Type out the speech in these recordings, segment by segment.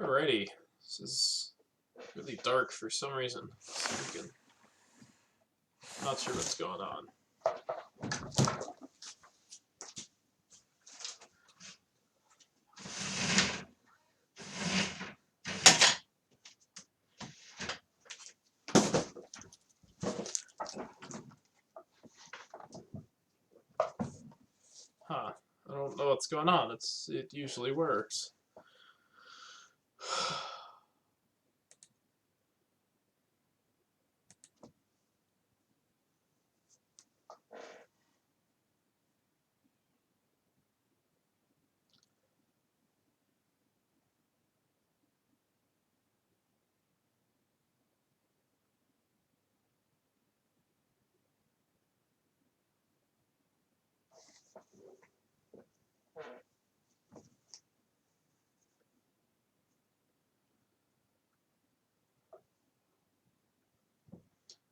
Alrighty, this is really dark for some reason. Not sure what's going on. Huh, I don't know what's going on. It usually works.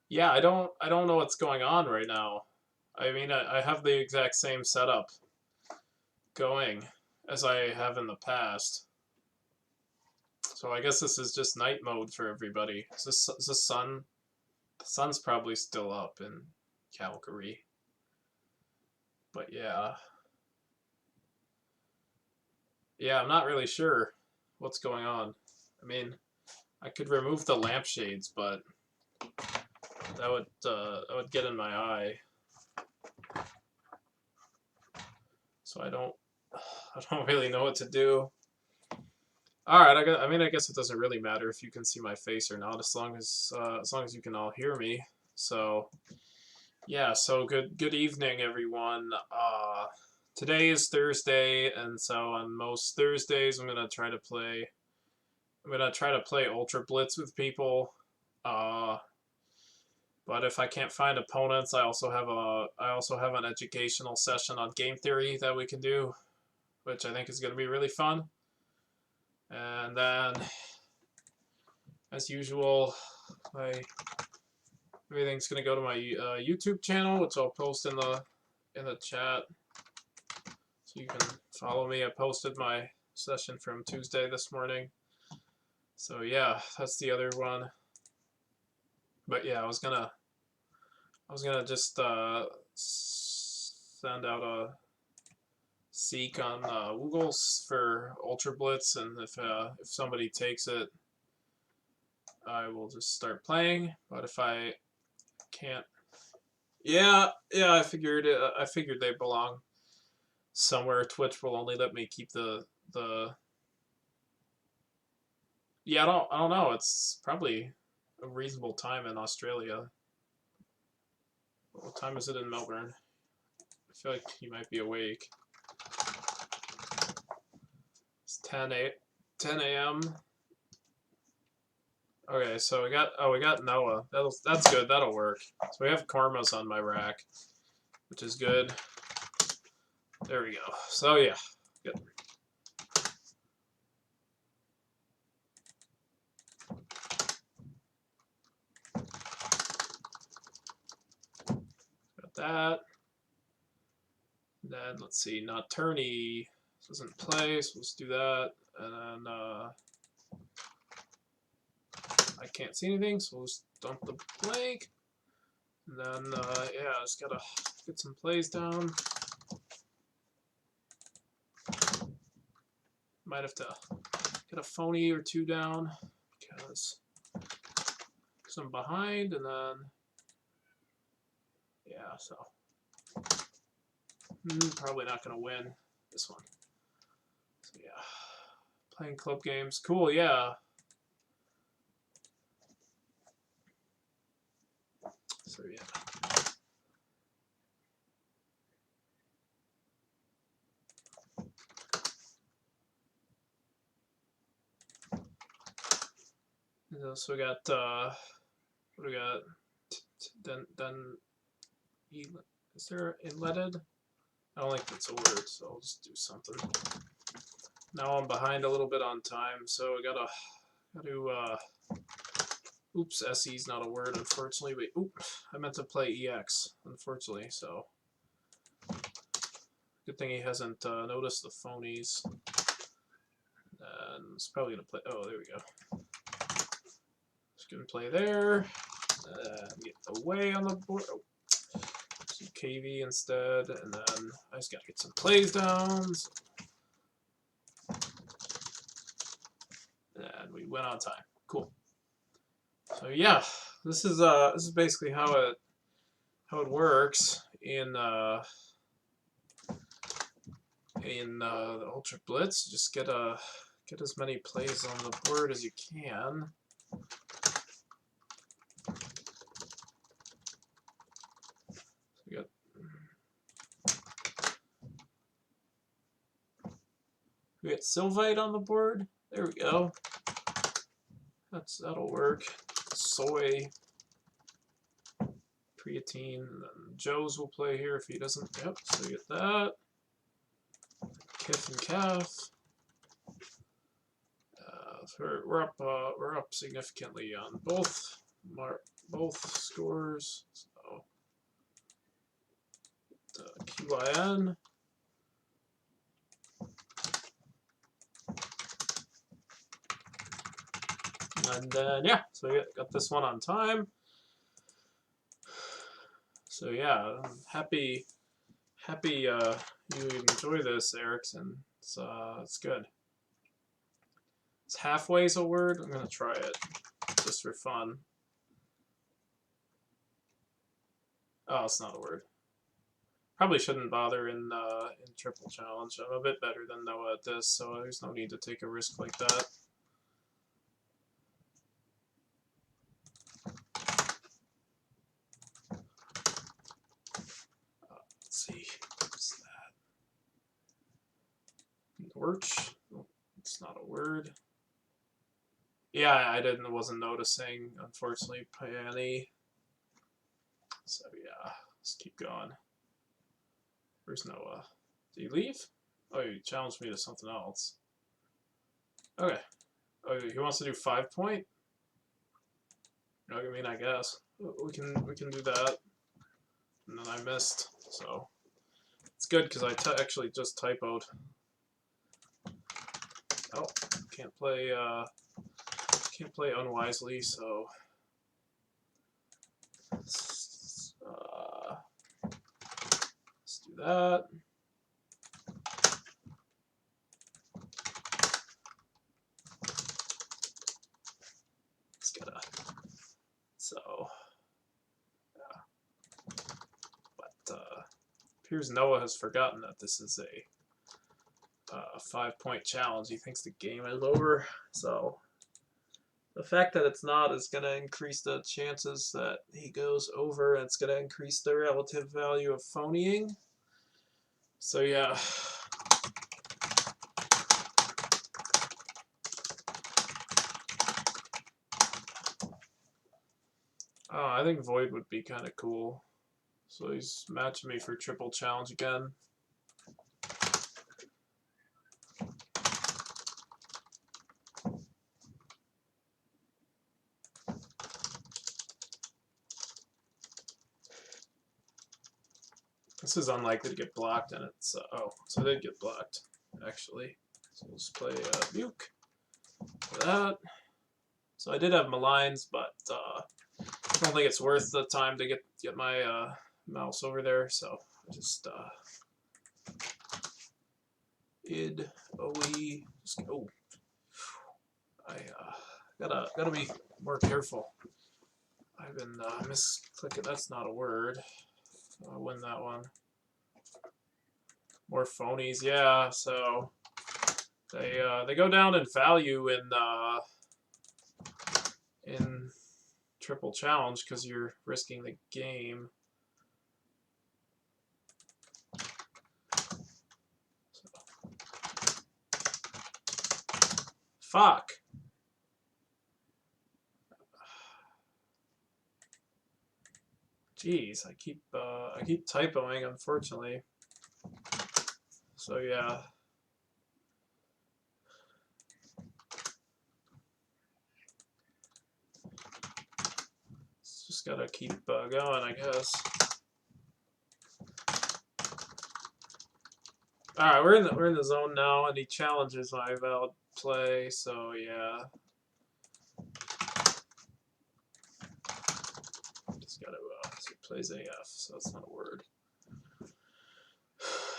Yeah, I don't know what's going on right now. I mean, I have the exact same setup going as I have in the past. So I guess this is just night mode for everybody. Is the sun? The sun's probably still up in Calgary. But yeah. Yeah, I'm not really sure what's going on. I mean, I could remove the lampshades, but that would get in my eye. So I don't really know what to do. All right, I mean, I guess it doesn't really matter if you can see my face or not, as long as you can all hear me. So, yeah. So good evening, everyone. Today is Thursday, and so on most Thursdays, I'm gonna try to play Ultra Blitz with people. But if I can't find opponents, I also have an educational session on game theory that we can do, which I think is going to be really fun. And then, as usual, everything's going to go to my YouTube channel, which I'll post in the chat, so you can follow me. I posted my session from Tuesday this morning. So yeah, that's the other one. But yeah, I was gonna just send out a seek on Woogles for Ultra Blitz, and if somebody takes it, I will just start playing. But if I can't, yeah, I figured they belong somewhere. Twitch will only let me keep the. Yeah, I don't know. It's probably a reasonable time in Australia. What time is it in Melbourne? I feel like you might be awake. It's 10 a.m. Okay, so we got Noah. That's good. That'll work. So we have Karmas on my rack, which is good. There we go. So yeah, good. Got that. And then let's see, Nocturne doesn't play, so let's do that. And then I can't see anything, so we'll just dump the blank. And then yeah, just gotta get some plays down. Might have to get a phony or two down because I'm behind, and then yeah, so probably not gonna win this one. So yeah, playing club games, cool, yeah. So yeah. So we got what do we got? Then is there inletted? I don't think that's a word, so I'll just do something. Now I'm behind a little bit on time, so I gotta oops, SE's not a word, unfortunately. Wait, oop, I meant to play EX, unfortunately, so good thing he hasn't noticed the phonies. then it's probably gonna play. Oh, there we go. Just gonna play there. Get away on the board. Oh. Some KV instead, and then I just gotta get some plays down. So. And we went on time. Cool. So yeah, this is basically how it works in the Ultra Blitz. Just get as many plays on the board as you can. We got Sylvite on the board. There we go. That'll work. Soy, creatine, and then Joe's will play here if he doesn't. Yep, so you get that. Kif and Calf. We're up significantly on both scores. So QIN. And then yeah, so we got this one on time. So yeah, I'm happy you enjoy this, Erickson. It's good. It's halfway's a word. I'm gonna try it just for fun. Oh, it's not a word. Probably shouldn't bother in triple challenge. I'm a bit better than Noah at this, so there's no need to take a risk like that. Let's see. What's that? Lurch. Oh, it's not a word. Yeah, I wasn't noticing, unfortunately, Piani. So yeah, let's keep going. Where's Noah? Did he leave? Oh, he challenged me to something else. Okay. Oh, he wants to do 5-point? I mean, I guess we can do that. And then I missed, so it's good because I actually just typoed. Oh, can't play unwisely, so let's do that. So yeah, but appears Noah has forgotten that this is a 5-point challenge. He thinks the game is over, so the fact that it's not is going to increase the chances that he goes over, and it's going to increase the relative value of phonying. So yeah. I think Void would be kind of cool. So he's matching me for triple challenge again. This is unlikely to get blocked, and it's oh, so it did get blocked actually. So let's play Buke for that. So I did have maligns, but I don't think it's worth the time to get my mouse over there. So I just id OE. Oh, I gotta be more careful. I've been misclicking. That's not a word. I'll win that one. More phonies, yeah. So they go down in value in triple challenge because you're risking the game. So. Fuck. Jeez, I keep typoing, unfortunately. So yeah. Just gotta keep going, I guess. All right, we're in the zone now, and he challenges my valid play. So yeah, just gotta. So he plays AF, so that's not a word.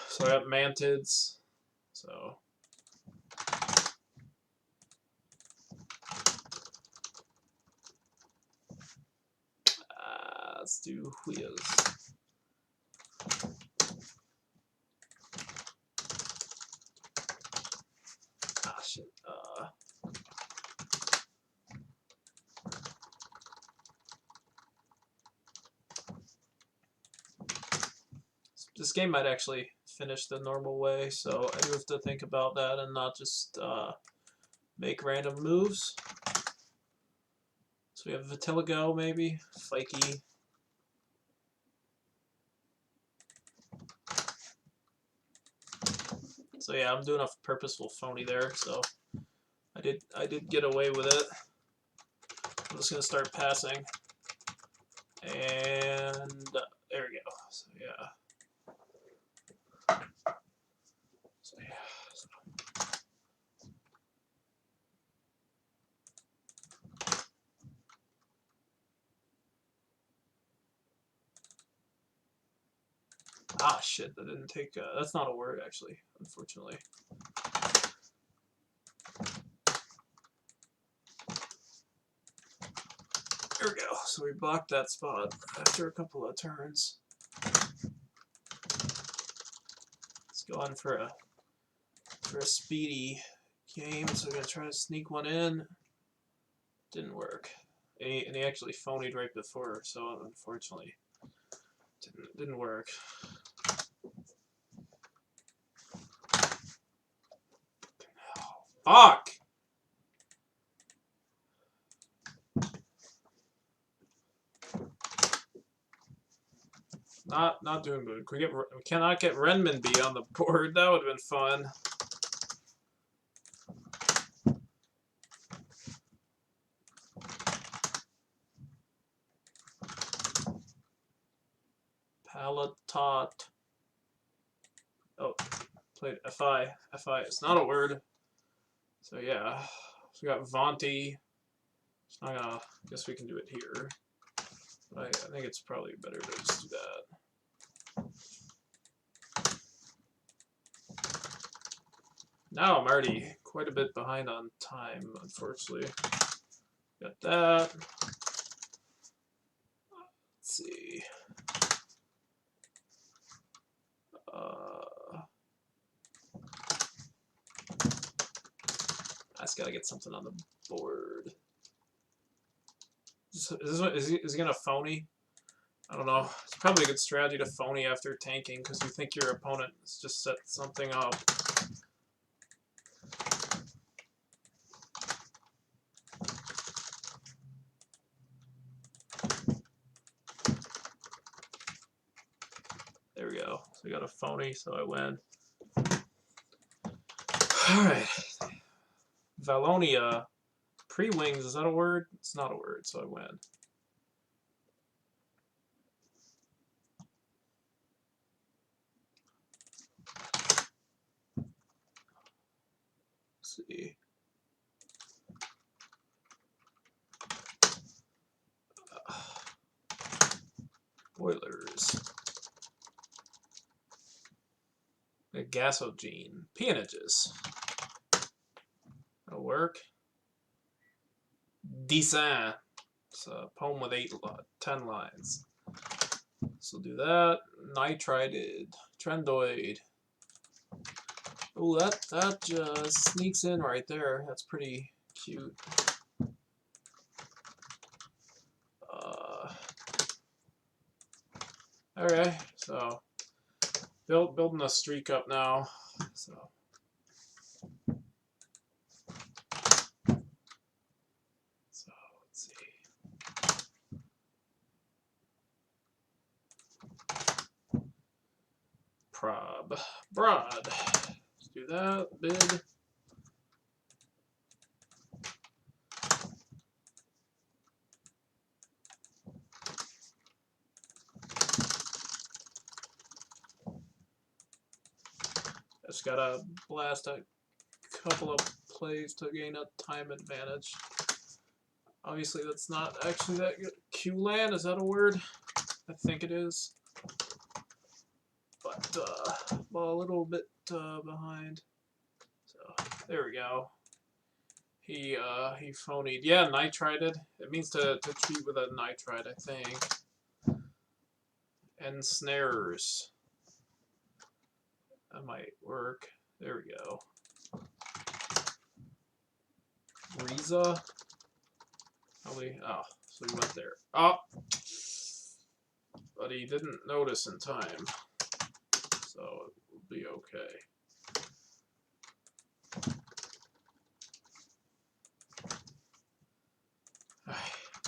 So I got mantids. So. Let's do wheels. Ah, shit. This game might actually finish the normal way, so I do have to think about that and not just make random moves. So we have Vitiligo, maybe? Fikey. So yeah, I'm doing a purposeful phony there, so I did get away with it. I'm just gonna start passing. And there we go. So yeah. So yeah. Ah, shit, that didn't take, that's not a word, actually, unfortunately. There we go, so we blocked that spot after a couple of turns. Let's go on for a speedy game, so we're going to try to sneak one in. Didn't work. And he actually phonied right before, so unfortunately, didn't work. Fuck! Not doing good. We cannot get Renminbi on the board. That would have been fun. Palatot. Oh, played FI. FI is not a word. So yeah, so we got Vonti. It's not gonna. I guess we can do it here. But I think it's probably better to just do that. Now I'm already quite a bit behind on time, unfortunately. Got that. Let's see. I just gotta get something on the board. Is he gonna phony? I don't know. It's probably a good strategy to phony after tanking because you think your opponent has just set something up. There we go. So we got a phony, so I win. Alright. Valonia. Pre-wings, is that a word? It's not a word, so I win. Let's see. Boilers. A gasogene. Peonages. That'll work. Dessin. It's a poem with 10 lines. So do that. Nitrided. Trendoid. Oh, that just sneaks in right there. That's pretty cute. Okay, so building a streak up now. So let's see. Broad. Let's do that. Bid. just gotta blast a couple of plays to gain a time advantage. Obviously, that's not actually that good. Q-land, is that a word? I think it is. But, well, a little bit behind. So, there we go. He phonied. Yeah, nitrided. It means to treat with a nitride, I think. And snares. That might work. There we go. Riza. Oh, so he went there. Oh! But he didn't notice in time. So it will be okay.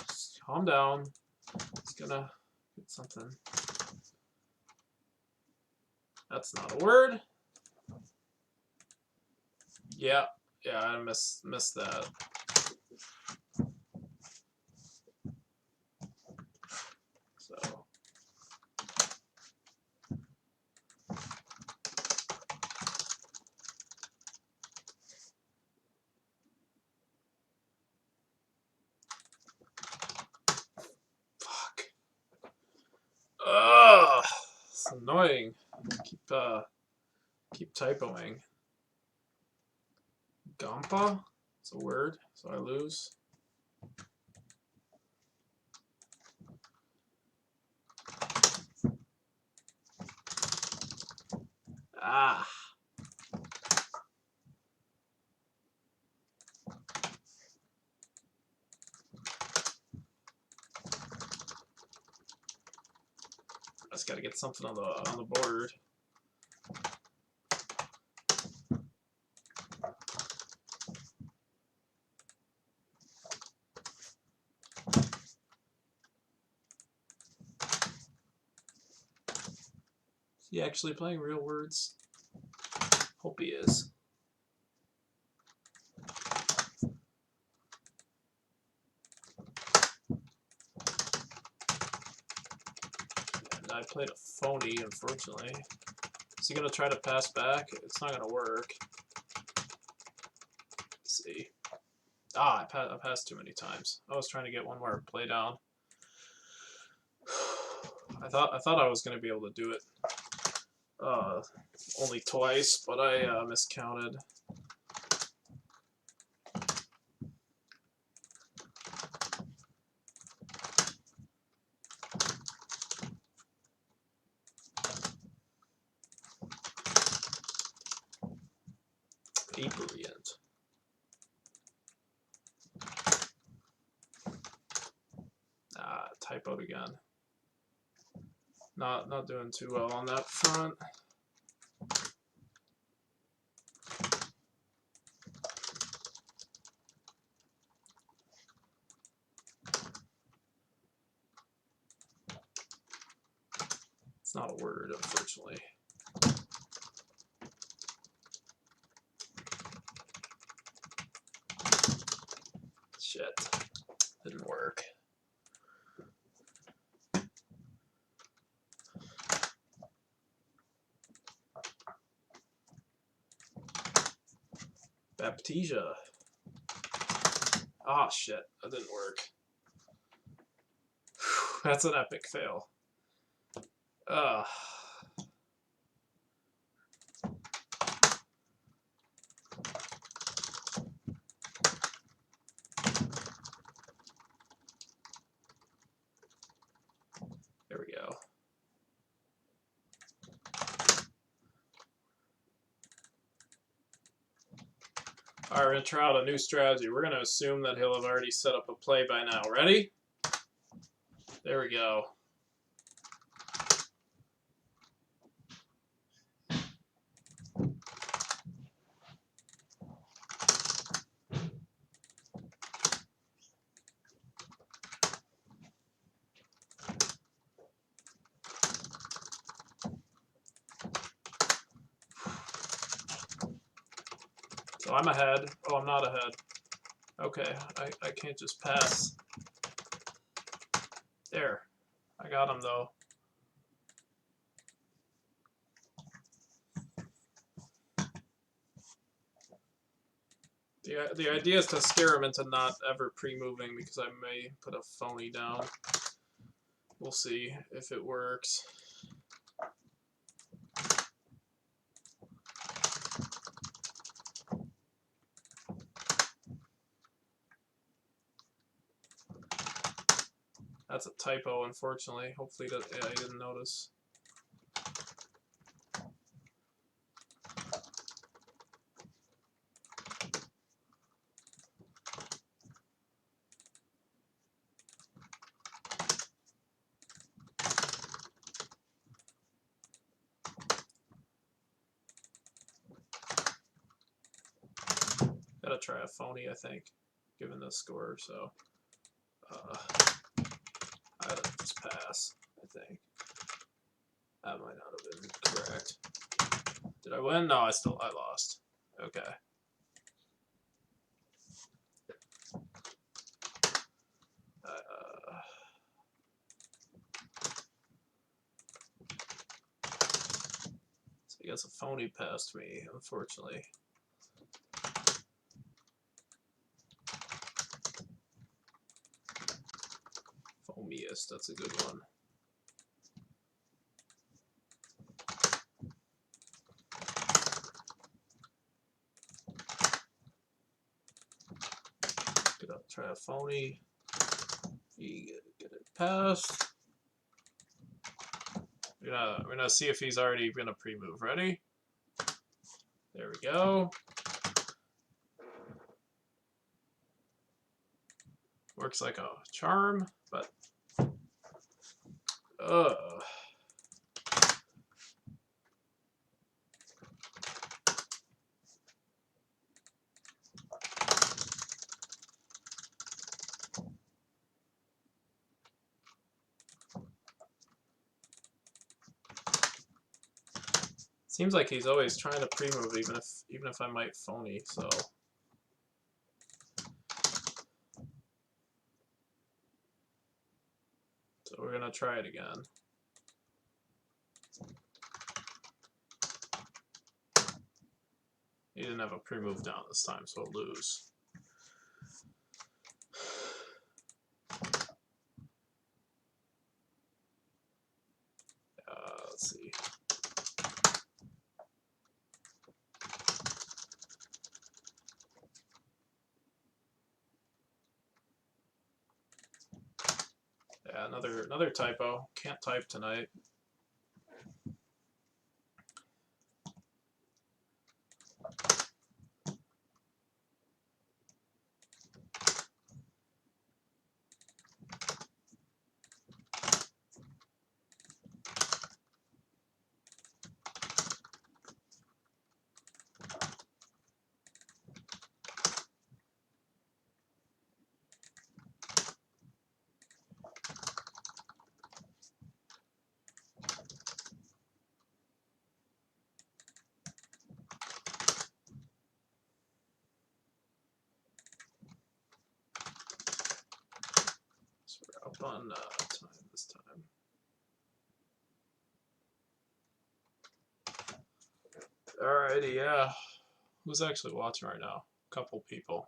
Just calm down. He's gonna get something. That's not a word. Yeah, I missed that. So fuck. Ugh, it's annoying. Keep typoing. Gampa? It's a word, so I lose. Ah. I just gotta get something on the board. Is he actually playing real words? Hope he is. And I played a phony, unfortunately. Is he gonna try to pass back? It's not gonna work. Let's see. Ah, I passed too many times. I was trying to get one more play down. I thought I was gonna be able to do it only twice, but I miscounted. Brilliant. Ah, typoed again. Not doing too well on that front. It's not a word, unfortunately. Shit. Didn't work. Baptisia. Ah, shit. That didn't work. Whew, that's an epic fail. Ugh. There we go. Alright, we're going to try out a new strategy. We're going to assume that he'll have already set up a play by now. Ready? There we go. So I'm ahead. Oh, I'm not ahead. Okay, I can't just pass. There. I got him, though. The idea is to scare him into not ever pre-moving, because I may put a phony down. We'll see if it works. That's a typo, unfortunately. Hopefully, yeah, he didn't notice. Gotta try a phony, I think, given the score. So I just pass. I think that might not have been correct. Did I win? No, I lost. Okay. So I guess a phony passed me, unfortunately. Foamiest, that's a good one. Try a phony. You get it passed. We're gonna see if he's already gonna pre-move. Ready? There we go. Works like a charm, but seems like he's always trying to pre-move, even if I might phony. So we're gonna try it again. He didn't have a pre-move down this time, so we'll lose. Let's see. Yeah, another typo. Can't type tonight. Up on time this time. Alrighty, yeah. Who's actually watching right now? A couple people.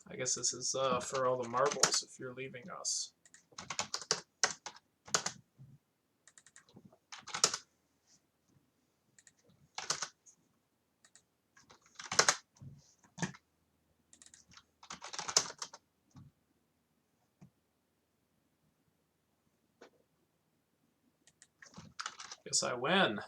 I guess this is for all the marbles if you're leaving us. Guess I win.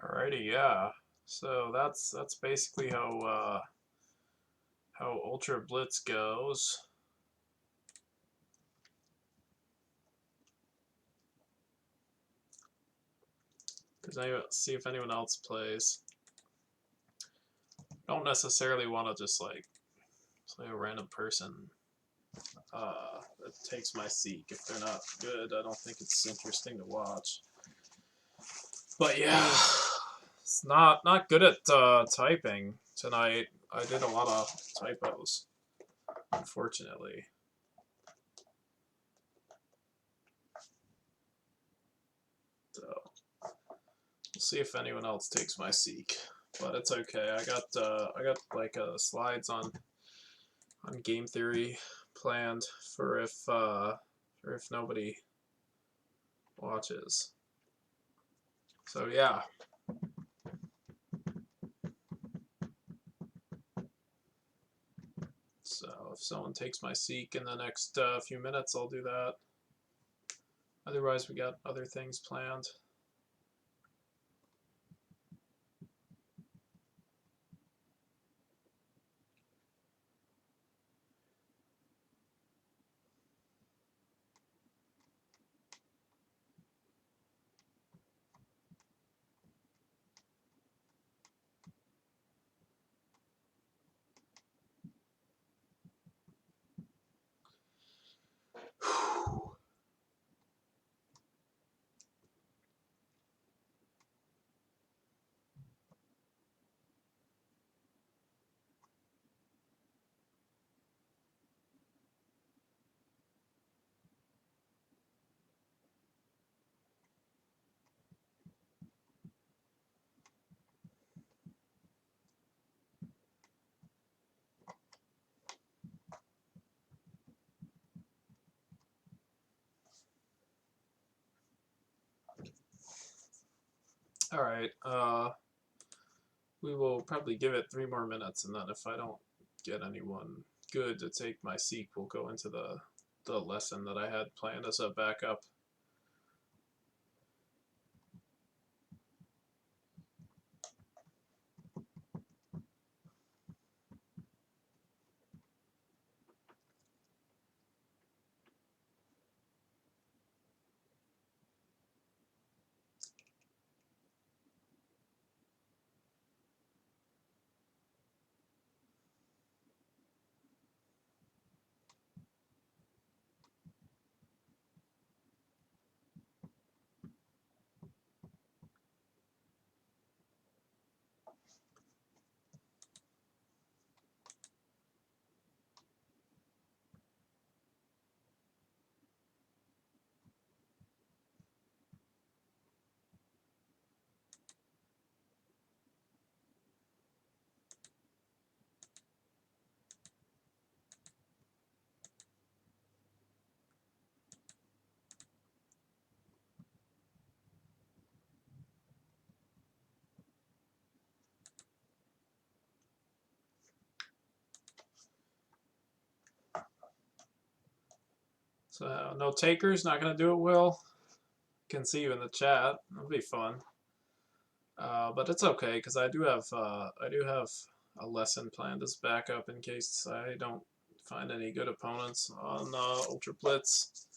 Alrighty, yeah. So that's basically how how Ultra Blitz goes. Because I see if anyone else plays. Don't necessarily want to just like play a random person that takes my seek. If they're not good, I don't think it's interesting to watch. But yeah, it's not good at typing tonight. I did a lot of typos, unfortunately. So we'll see if anyone else takes my seek. But it's okay. I got like slides on game theory planned for if nobody watches. So yeah. So if someone takes my seek in the next few minutes, I'll do that. Otherwise, we got other things planned. All right. We will probably give it 3 more minutes, and then if I don't get anyone good to take my seek, we'll go into the lesson that I had planned as a backup. So no takers, not gonna do it. Will can see you in the chat. It'll be fun. But it's okay because I do have a lesson planned as backup in case I don't find any good opponents on Ultra Blitz.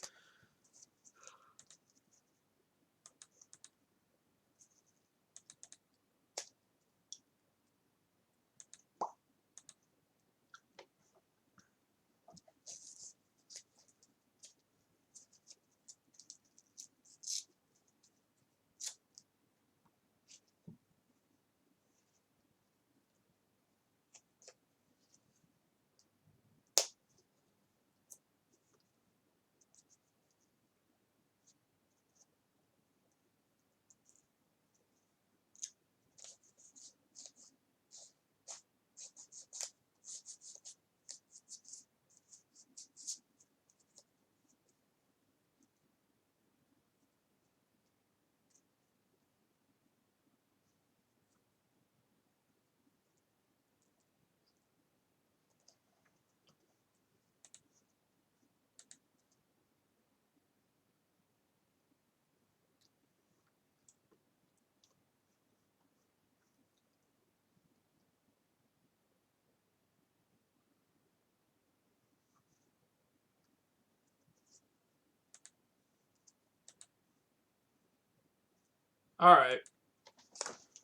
All right.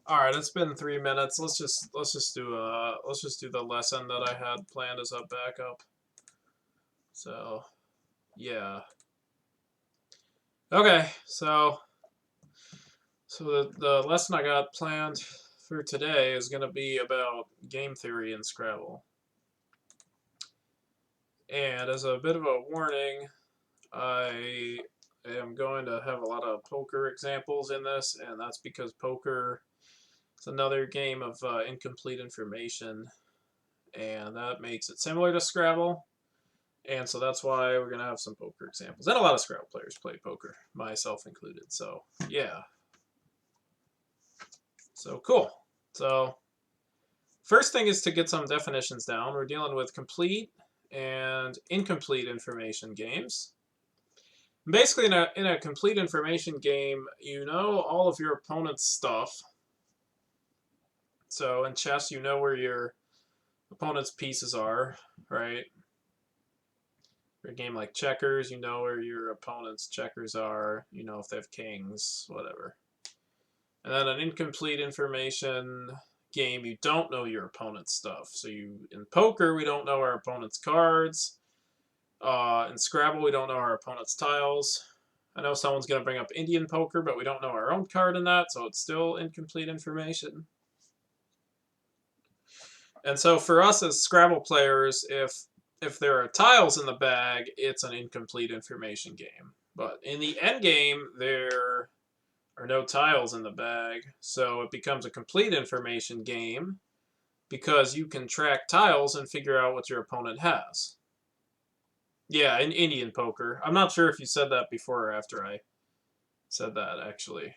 All right, it's been 3 minutes. Let's just do the lesson that I had planned as a backup. So, yeah. Okay, so the lesson I got planned for today is going to be about game theory in Scrabble. And as a bit of a warning, I am going to have a lot of poker examples in this, and that's because poker is another game of incomplete information, and that makes it similar to Scrabble. And so that's why we're going to have some poker examples. And a lot of Scrabble players play poker, myself included. So, yeah. So, cool. So, first thing is to get some definitions down. We're dealing with complete and incomplete information games. Basically, in a complete information game, you know all of your opponent's stuff. So, in chess, you know where your opponent's pieces are, right? For a game like checkers, you know where your opponent's checkers are. You know if they have kings, whatever. And then an incomplete information game, you don't know your opponent's stuff. So in poker, we don't know our opponent's cards. In Scrabble, we don't know our opponent's tiles. I know someone's going to bring up Indian poker, but we don't know our own card in that, so it's still incomplete information. And so for us as Scrabble players, if there are tiles in the bag, it's an incomplete information game. But in the end game, there are no tiles in the bag, so it becomes a complete information game because you can track tiles and figure out what your opponent has. Yeah, in Indian poker. I'm not sure if you said that before or after I said that, actually.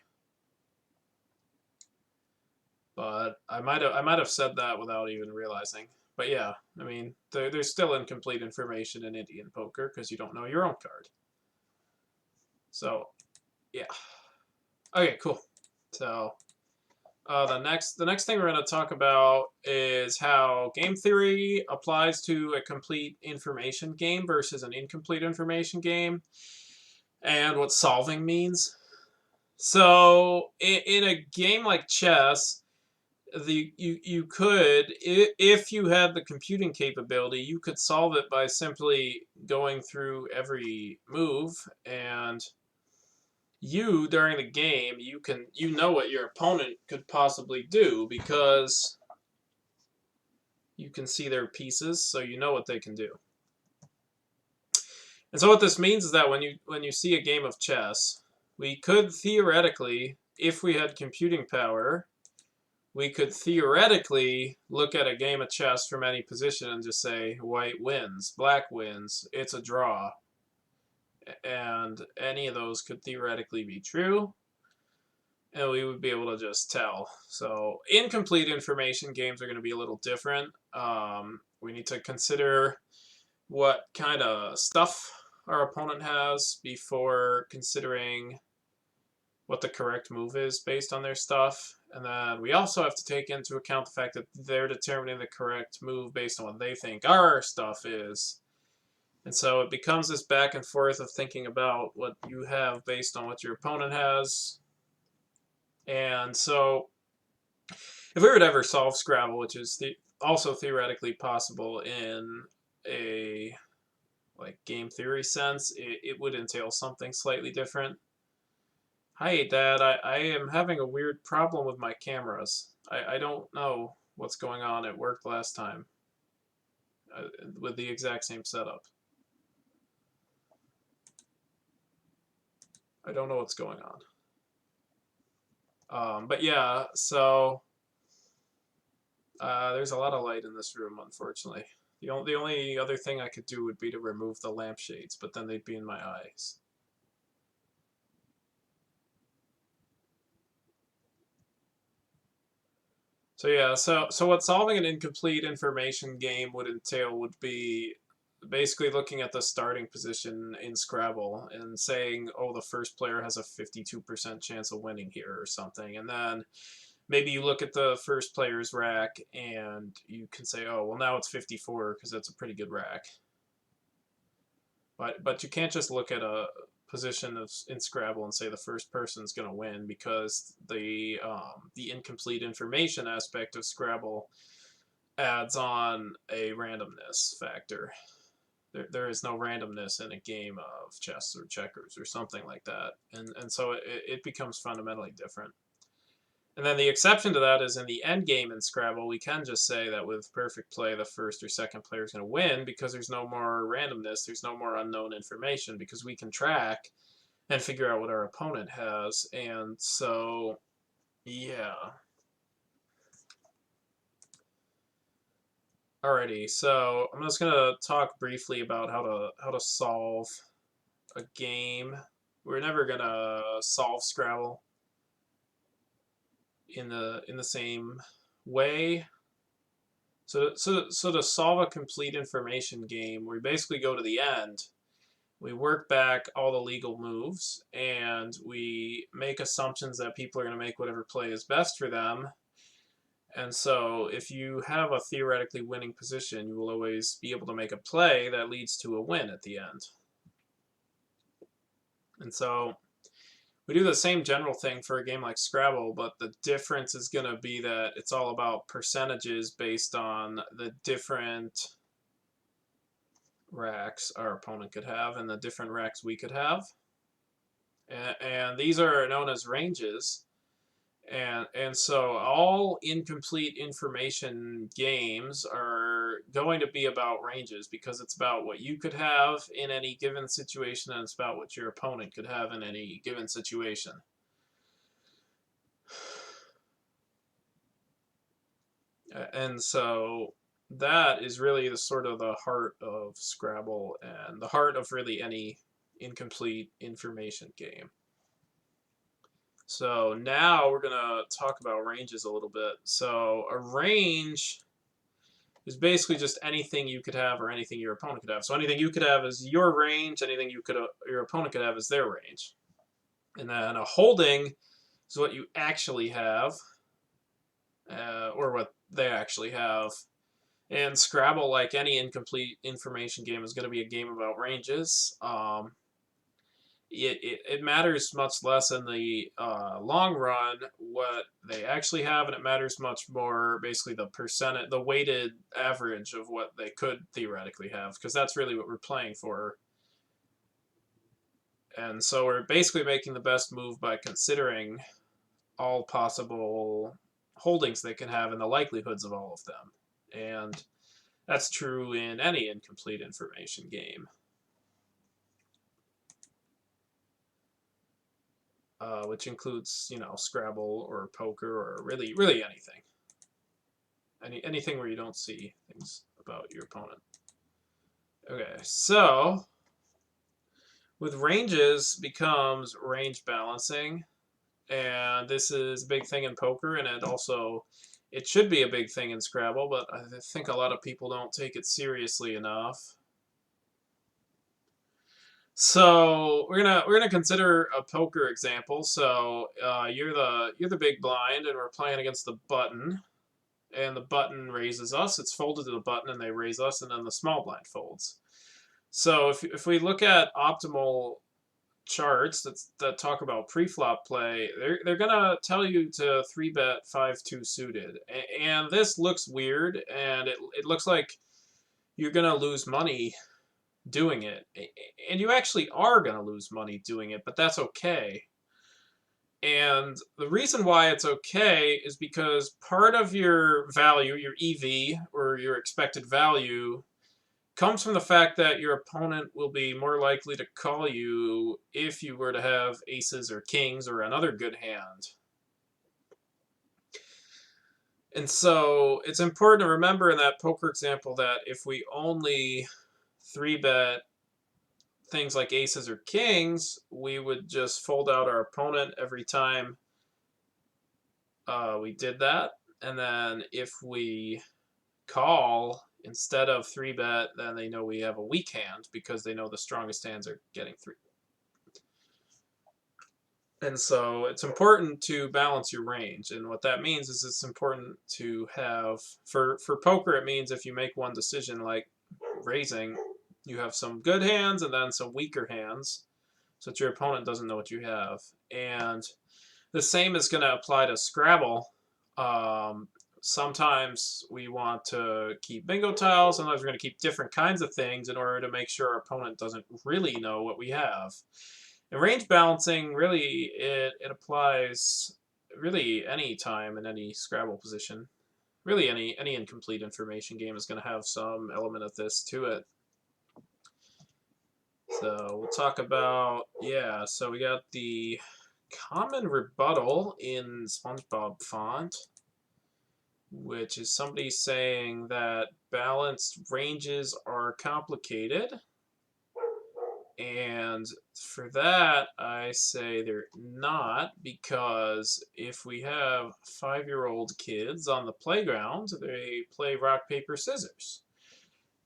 But I might have said that without even realizing. But yeah, I mean, there's still incomplete information in Indian poker because you don't know your own card. So, yeah. Okay, cool. So, the next thing we're going to talk about is how game theory applies to a complete information game versus an incomplete information game, and what solving means. So, in a game like chess, you could, if you had the computing capability, you could solve it by simply going through every move, and during the game you know what your opponent could possibly do because you can see their pieces, so you know what they can do. And so what this means is that when you see a game of chess, we could theoretically, if we had computing power, we could theoretically look at a game of chess from any position and just say, white wins, black wins, it's a draw. And any of those could theoretically be true, and we would be able to just tell. So incomplete information games are going to be a little different. We need to consider what kind of stuff our opponent has before considering what the correct move is based on their stuff. And then we also have to take into account the fact that they're determining the correct move based on what they think our stuff is. And so it becomes this back and forth of thinking about what you have based on what your opponent has. And so if we were to ever solve Scrabble, which is also theoretically possible in a game theory sense, it would entail something slightly different. Hi, Dad. I am having a weird problem with my cameras. I don't know what's going on. It worked last time with the exact same setup. I don't know what's going on. But yeah, so there's a lot of light in this room, unfortunately. The only other thing I could do would be to remove the lampshades, but then they'd be in my eyes. So yeah, so what solving an incomplete information game would entail would be basically looking at the starting position in Scrabble and saying, oh, the first player has a 52% chance of winning here or something. And then maybe you look at the first player's rack and you can say, oh, well, now it's 54 because that's a pretty good rack. But you can't just look at a position in Scrabble and say the first person's going to win, because the incomplete information aspect of Scrabble adds on a randomness factor. There is no randomness in a game of chess or checkers or something like that, and so it becomes fundamentally different. And then the exception to that is in the end game in Scrabble, we can just say that with perfect play, the first or second player is going to win, because there's no more randomness, there's no more unknown information, because we can track and figure out what our opponent has. And so, yeah. Alrighty, so I'm just gonna talk briefly about how to solve a game. We're never gonna solve Scrabble in the same way. So to solve a complete information game, we basically go to the end. We work back all the legal moves, and we make assumptions that people are going to make whatever play is best for them. And so if you have a theoretically winning position, you will always be able to make a play that leads to a win at the end. And so we do the same general thing for a game like Scrabble, but the difference is going to be that it's all about percentages based on the different racks our opponent could have and the different racks we could have. And these are known as ranges. And so all incomplete information games are going to be about ranges, because it's about what you could have in any given situation, and it's about what your opponent could have in any given situation. And so that is really the sort of the heart of Scrabble and the heart of really any incomplete information game. So now we're going to talk about ranges a little bit. So a range is basically just anything you could have or anything your opponent could have. So anything you could have is your range, anything your opponent could have is their range. And then a holding is what you actually have, or what they actually have. And Scrabble, like any incomplete information game, is going to be a game about ranges. It matters much less in the long run what they actually have, and it matters much more basically the weighted average of what they could theoretically have, because that's really what we're playing for. And so we're basically making the best move by considering all possible holdings they can have and the likelihoods of all of them. And that's true in any incomplete information game. Which includes, Scrabble or poker or really anything. Anything where you don't see things about your opponent. Okay, so with ranges becomes range balancing, and this is a big thing in poker, and it should be a big thing in Scrabble, but I think a lot of people don't take it seriously enough. So we're gonna consider a poker example. So you're the big blind, and we're playing against the button, and the button raises us. It's folded to the button, and they raise us, and then the small blind folds. So if we look at optimal charts that talk about pre-flop play, they're gonna tell you to 3-bet 5-2 suited, and this looks weird, and it looks like you're gonna lose money doing it, and you actually are going to lose money doing it, but that's okay. And the reason why it's okay is because part of your value, your EV, or your expected value, comes from the fact that your opponent will be more likely to call you if you were to have aces or kings or another good hand. And so it's important to remember in that poker example that if we only 3-bet things like aces or kings, we would just fold out our opponent every time we did that. And then if we call instead of 3-bet, then they know we have a weak hand, because they know the strongest hands are getting 3. And so it's important to balance your range. And what that means is it's important to have, for poker, it means if you make one decision like raising, you have some good hands and then some weaker hands. so that your opponent doesn't know what you have. And the same is going to apply to Scrabble. Sometimes we want to keep bingo tiles, sometimes we're going to keep different kinds of things in order to make sure our opponent doesn't really know what we have. And range balancing, really, it applies really any time in any Scrabble position. Really, any incomplete information game is going to have some element of this to it. So we'll talk about, yeah, so we got the common rebuttal in SpongeBob font, which is somebody saying that balanced ranges are complicated. And for that, I say they're not, because if we have 5-year-old kids on the playground, they play rock, paper, scissors.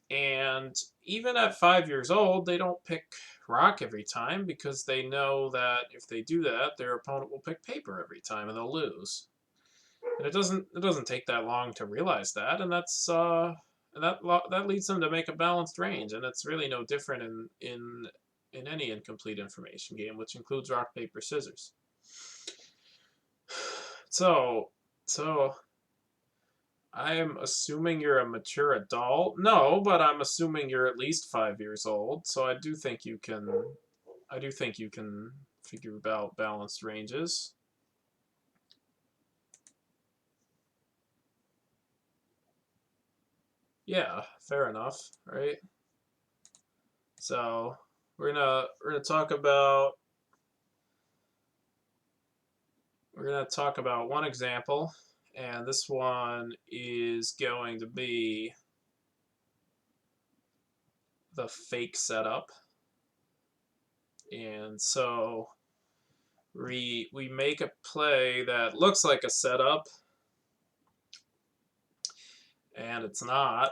And even at 5 years old, they don't pick rock every time because they know that if they do that, their opponent will pick paper every time and they'll lose. And it doesn't take that long to realize that, and that leads them to make a balanced range, and it's really no different in any incomplete information game, which includes rock, paper, scissors. So I'm assuming you're a mature adult. No, but I'm assuming you're at least 5 years old. So I do think you can figure out balanced ranges. Yeah, fair enough, right? So we're gonna talk about one example, and this one is going to be the fake setup. And so we make a play that looks like a setup, and it's not.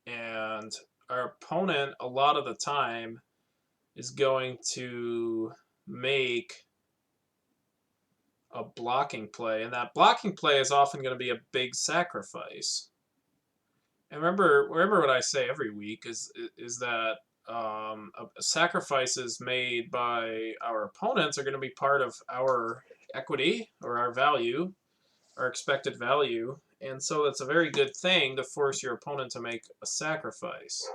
And our opponent, a lot of the time, is going to make a blocking play, and that blocking play is often going to be a big sacrifice. And remember what I say every week is that sacrifices made by our opponents are going to be part of our equity or our value, our expected value, and so that's a very good thing to force your opponent to make a sacrifice.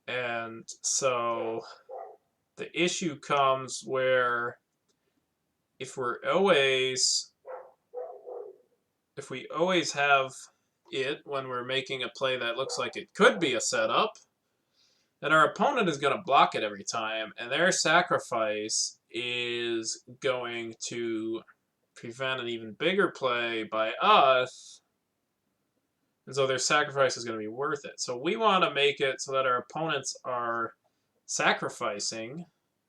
And so the issue comes where if we always have it when we're making a play that looks like it could be a setup, then our opponent is going to block it every time, and their sacrifice is going to prevent an even bigger play by us, and so their sacrifice is going to be worth it. So we want to make it so that our opponents are sacrificing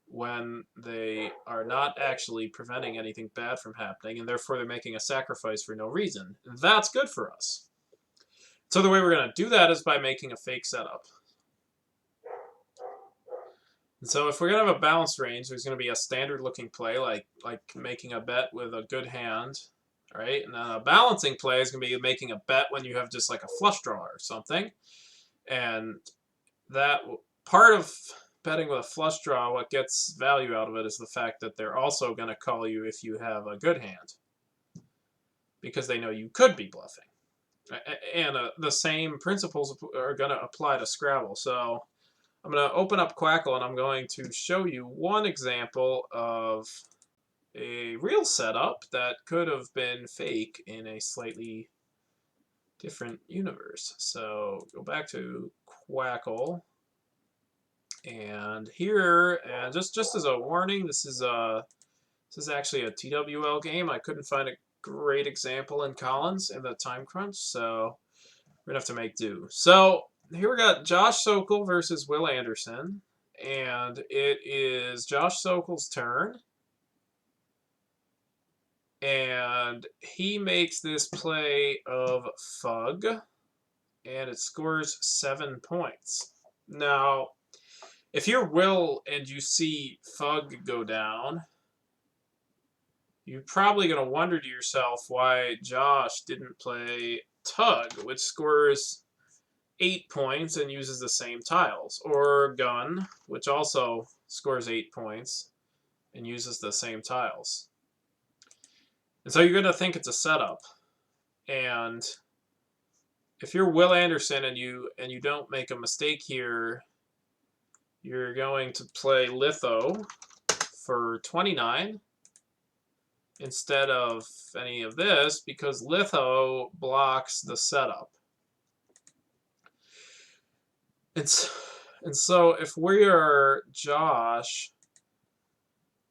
when they are not actually preventing anything bad from happening, and therefore they're making a sacrifice for no reason. That's good for us. So the way we're going to do that is by making a fake setup. And so if we're going to have a balanced range, there's going to be a standard looking play like making a bet with a good hand, right? And then a balancing play is going to be making a bet when you have just like a flush draw or something. And that part of betting with a flush draw, what gets value out of it is the fact that they're also going to call you if you have a good hand, because they know you could be bluffing. And the same principles are going to apply to Scrabble. So I'm going to open up Quackle, and I'm going to show you one example of a real setup that could have been fake in a slightly different universe. So go back to Quackle, and here, and just as a warning, this is actually a TWL game. I couldn't find a great example in Collins in the time crunch, so we're gonna have to make do. So here we got Josh Sokol versus Will Anderson, and it is Josh Sokol's turn, and he makes this play of Fug, and it scores 7 points. Now, if you're Will and you see Fug go down, you're probably going to wonder to yourself why Josh didn't play Tug, which scores 8 points and uses the same tiles. Or gun, which also scores 8 points and uses the same tiles. And so you're going to think it's a setup. And if you're Will Anderson and you don't make a mistake here, you're going to play Litho for 29 instead of any of this, because Litho blocks the setup. And so if we are Josh,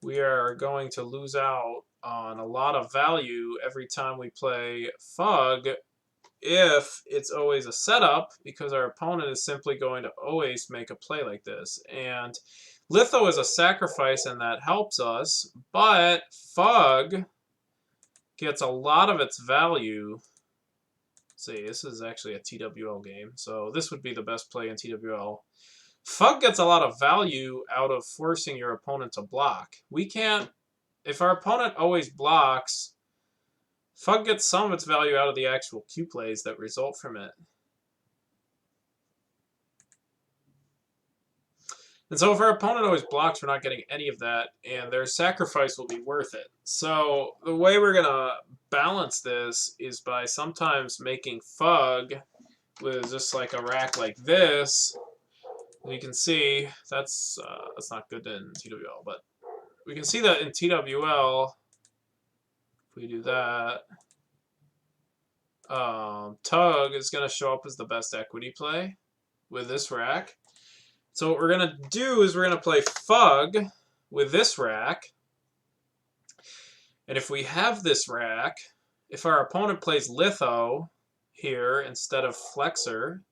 we are going to lose out on a lot of value every time we play Fug if it's always a setup, because our opponent is simply going to always make a play like this. And Litho is a sacrifice, and that helps us, but Fug gets a lot of its value. See, this is actually a TWL game, so this would be the best play in TWL. Fug gets a lot of value out of forcing your opponent to block. We can't, if our opponent always blocks, Fug gets some of its value out of the actual Q plays that result from it. And so if our opponent always blocks, we're not getting any of that, and their sacrifice will be worth it. So the way we're going to balance this is by sometimes making Fug with just like a rack like this. And you can see that's not good in TWL, but we can see that in TWL, if we do that, Tug is going to show up as the best equity play with this rack. So what we're going to do is we're going to play Fug with this rack. And if we have this rack, if our opponent plays Litho here instead of Flexor,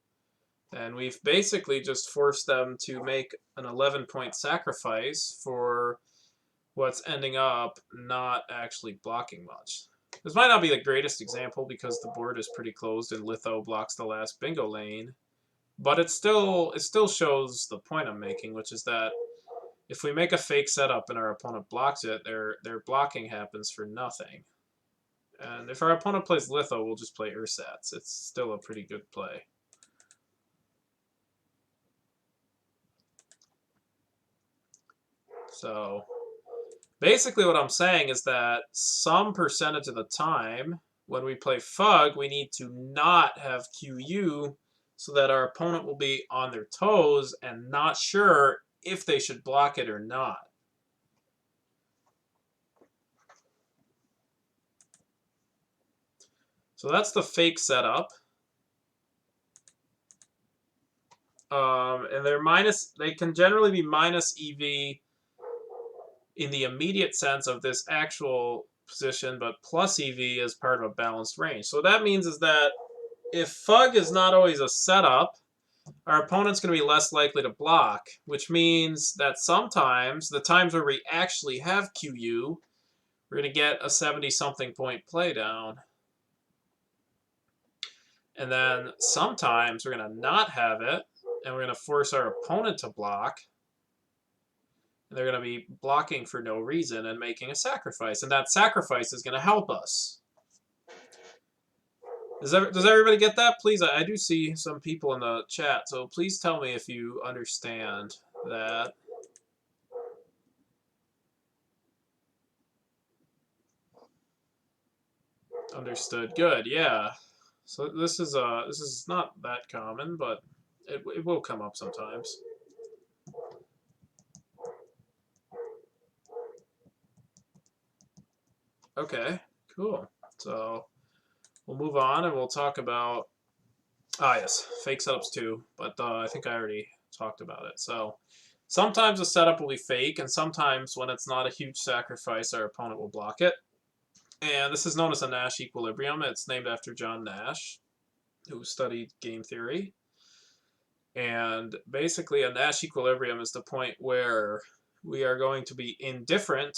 then we've basically just forced them to make an 11-point sacrifice for what's ending up not actually blocking much. This might not be the greatest example because the board is pretty closed and Litho blocks the last bingo lane. But it still shows the point I'm making, which is that if we make a fake setup and our opponent blocks it, their blocking happens for nothing. And if our opponent plays Litho, we'll just play Ursats. It's still a pretty good play. So basically what I'm saying is that some percentage of the time when we play Fug, we need to not have QU so that our opponent will be on their toes and not sure if they should block it or not. So that's the fake setup. And they can generally be minus EV in the immediate sense of this actual position, but plus EV as part of a balanced range. So what that means is that if Fug is not always a setup, our opponent's going to be less likely to block, which means that sometimes, the times where we actually have QU, we're going to get a 70-something point play down. And then sometimes we're going to not have it, and we're going to force our opponent to block. And they're going to be blocking for no reason and making a sacrifice. And that sacrifice is going to help us. Does everybody get that? Please, I do see some people in the chat, so please tell me if you understand that. Understood. Good. Yeah. So this is not that common, but it will come up sometimes. Okay. Cool. So we'll move on and we'll talk about, yes, fake setups too, but I think I already talked about it. So sometimes the setup will be fake, and sometimes when it's not a huge sacrifice, our opponent will block it. And this is known as a Nash Equilibrium. It's named after John Nash, who studied game theory. And basically a Nash Equilibrium is the point where we are going to be indifferent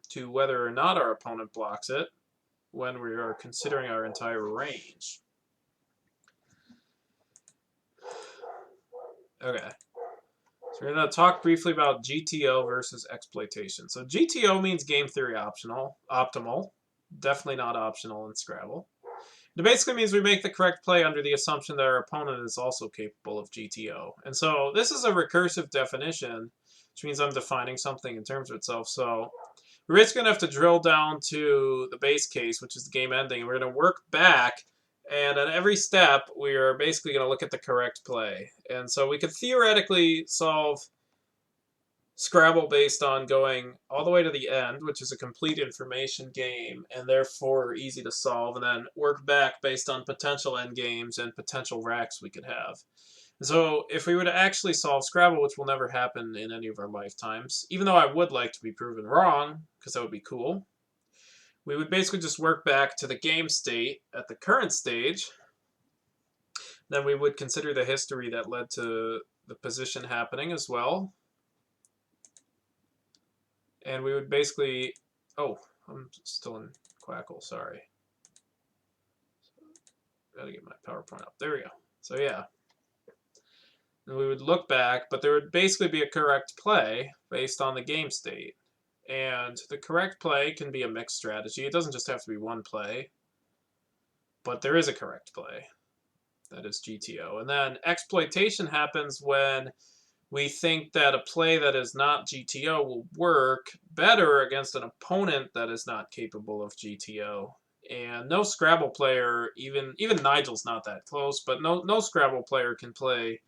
to whether or not our opponent blocks it when we are considering our entire range. Okay. So we're going to talk briefly about GTO versus exploitation. So GTO means game theory optimal. Definitely not optional in Scrabble. It basically means we make the correct play under the assumption that our opponent is also capable of GTO. And so this is a recursive definition, which means I'm defining something in terms of itself. So we're basically going to have to drill down to the base case, which is the game ending, and we're going to work back. And at every step, we are basically going to look at the correct play. And so we could theoretically solve Scrabble based on going all the way to the end, which is a complete information game, and therefore easy to solve, and then work back based on potential end games and potential racks we could have. So if we were to actually solve Scrabble, which will never happen in any of our lifetimes, even though I would like to be proven wrong, because that would be cool, we would basically just work back to the game state at the current stage. Then we would consider the history that led to the position happening as well. And we would basically, oh, I'm still in Quackle, sorry. Gotta get my PowerPoint up. There we go. So yeah. And we would look back, but there would basically be a correct play based on the game state. And the correct play can be a mixed strategy. It doesn't just have to be one play, but there is a correct play. That is GTO. And then exploitation happens when we think that a play that is not GTO will work better against an opponent that is not capable of GTO. And no Scrabble player, even Nigel's not that close, but no Scrabble player can play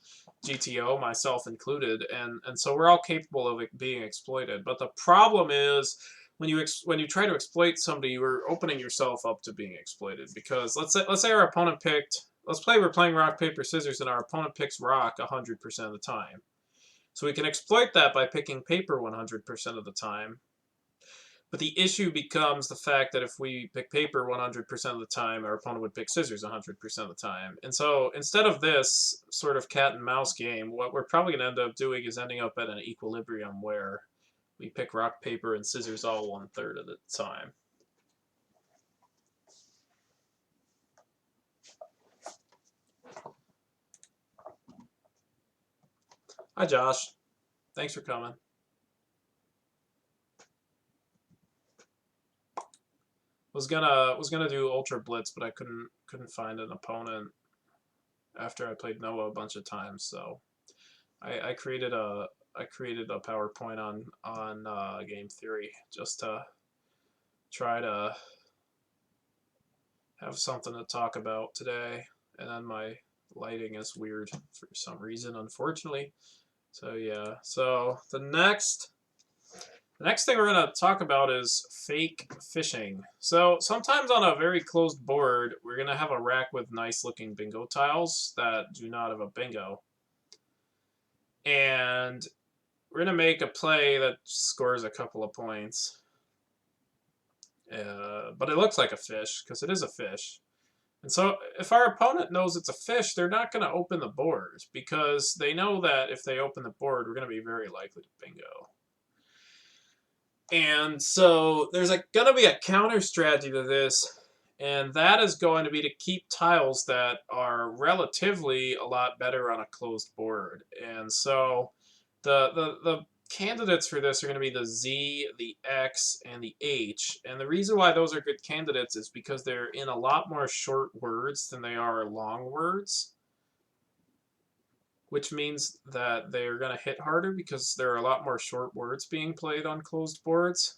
GTO, myself included, and so we're all capable of it being exploited. But the problem is when you try to exploit somebody, you're opening yourself up to being exploited. Because let's say our opponent picked, we're playing rock paper scissors, and our opponent picks rock 100% of the time. So we can exploit that by picking paper 100% of the time. But the issue becomes the fact that if we pick paper 100% of the time, our opponent would pick scissors 100% of the time. And so instead of this sort of cat and mouse game, what we're probably going to end up doing is ending up at an equilibrium where we pick rock, paper, and scissors all 1/3 of the time. Hi, Josh. Thanks for coming. Was gonna do Ultra Blitz, but I couldn't find an opponent after I played Noah a bunch of times. So I created a PowerPoint on game theory just to try to have something to talk about today. And then my lighting is weird for some reason, unfortunately. So yeah. So the next thing we're going to talk about is fake fishing. So sometimes on a very closed board, we're going to have a rack with nice looking bingo tiles that do not have a bingo. And we're going to make a play that scores a couple of points. But it looks like a fish because it is a fish. And so if our opponent knows it's a fish, they're not going to open the board because they know that if they open the board, we're going to be very likely to bingo. And so there's going to be a counter strategy to this, and that is going to be to keep tiles that are relatively a lot better on a closed board. And so the candidates for this are going to be the Z, the X, and the H. And the reason why those are good candidates is because they're in a lot more short words than they are long words, which means that they're going to hit harder because there are a lot more short words being played on closed boards.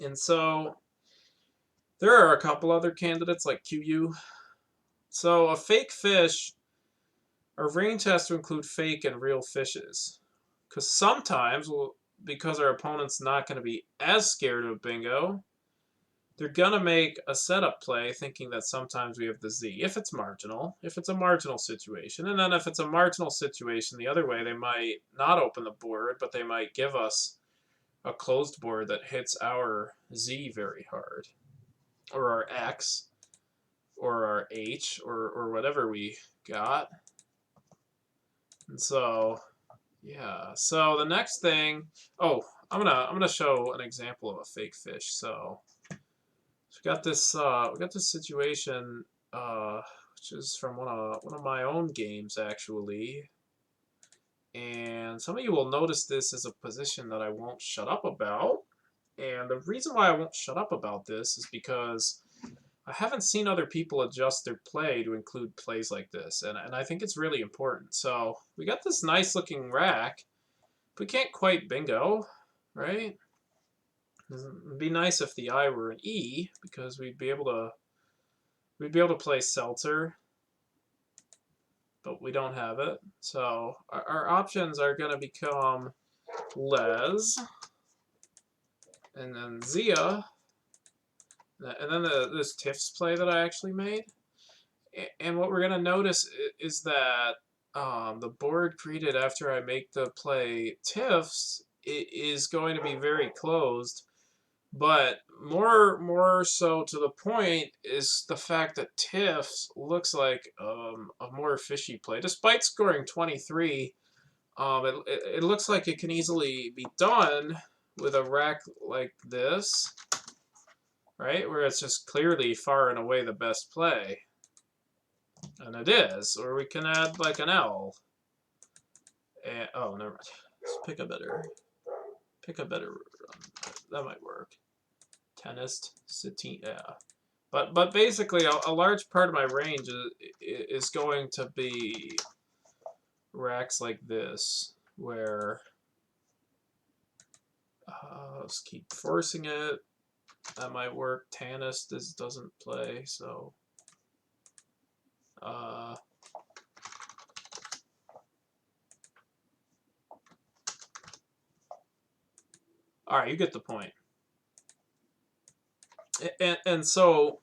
And so there are a couple other candidates like QU. So a fake fish, our range has to include fake and real fishes. Because sometimes, because our opponent's not going to be as scared of bingo, they're going to make a setup play thinking that sometimes we have the Z, if it's marginal, if it's a marginal situation. And then if it's a marginal situation the other way, they might not open the board, but they might give us a closed board that hits our Z very hard, or our X, or our H, or whatever we got. And so, yeah. So the next thing, I'm gonna show an example of a fake fish. So we got this situation, which is from one of my own games actually, and some of you will notice this is a position that I won't shut up about. And the reason why I won't shut up about this is because I haven't seen other people adjust their play to include plays like this, and I think it's really important. So we got this nice looking rack. We can't quite bingo, right? It'd be nice if the I were an E, because we'd be able to play Seltzer, but we don't have it. So our options are going to become Les, and then Zia, and then this Tiffs play that I actually made. And what we're going to notice is that the board created after I make the play Tiffs is going to be very closed. But more so to the point is the fact that Tiffs looks like a more fishy play. Despite scoring 23, it looks like it can easily be done with a rack like this, right? Where it's just clearly far and away the best play. And it is. Or we can add like an L. And, oh, never mind. Let's pick a better, that might work. Tennis, Satine, yeah. But basically, a large part of my range is going to be racks like this, where let's keep forcing it. That might work. Tanis, this doesn't play, so all right, you get the point. And so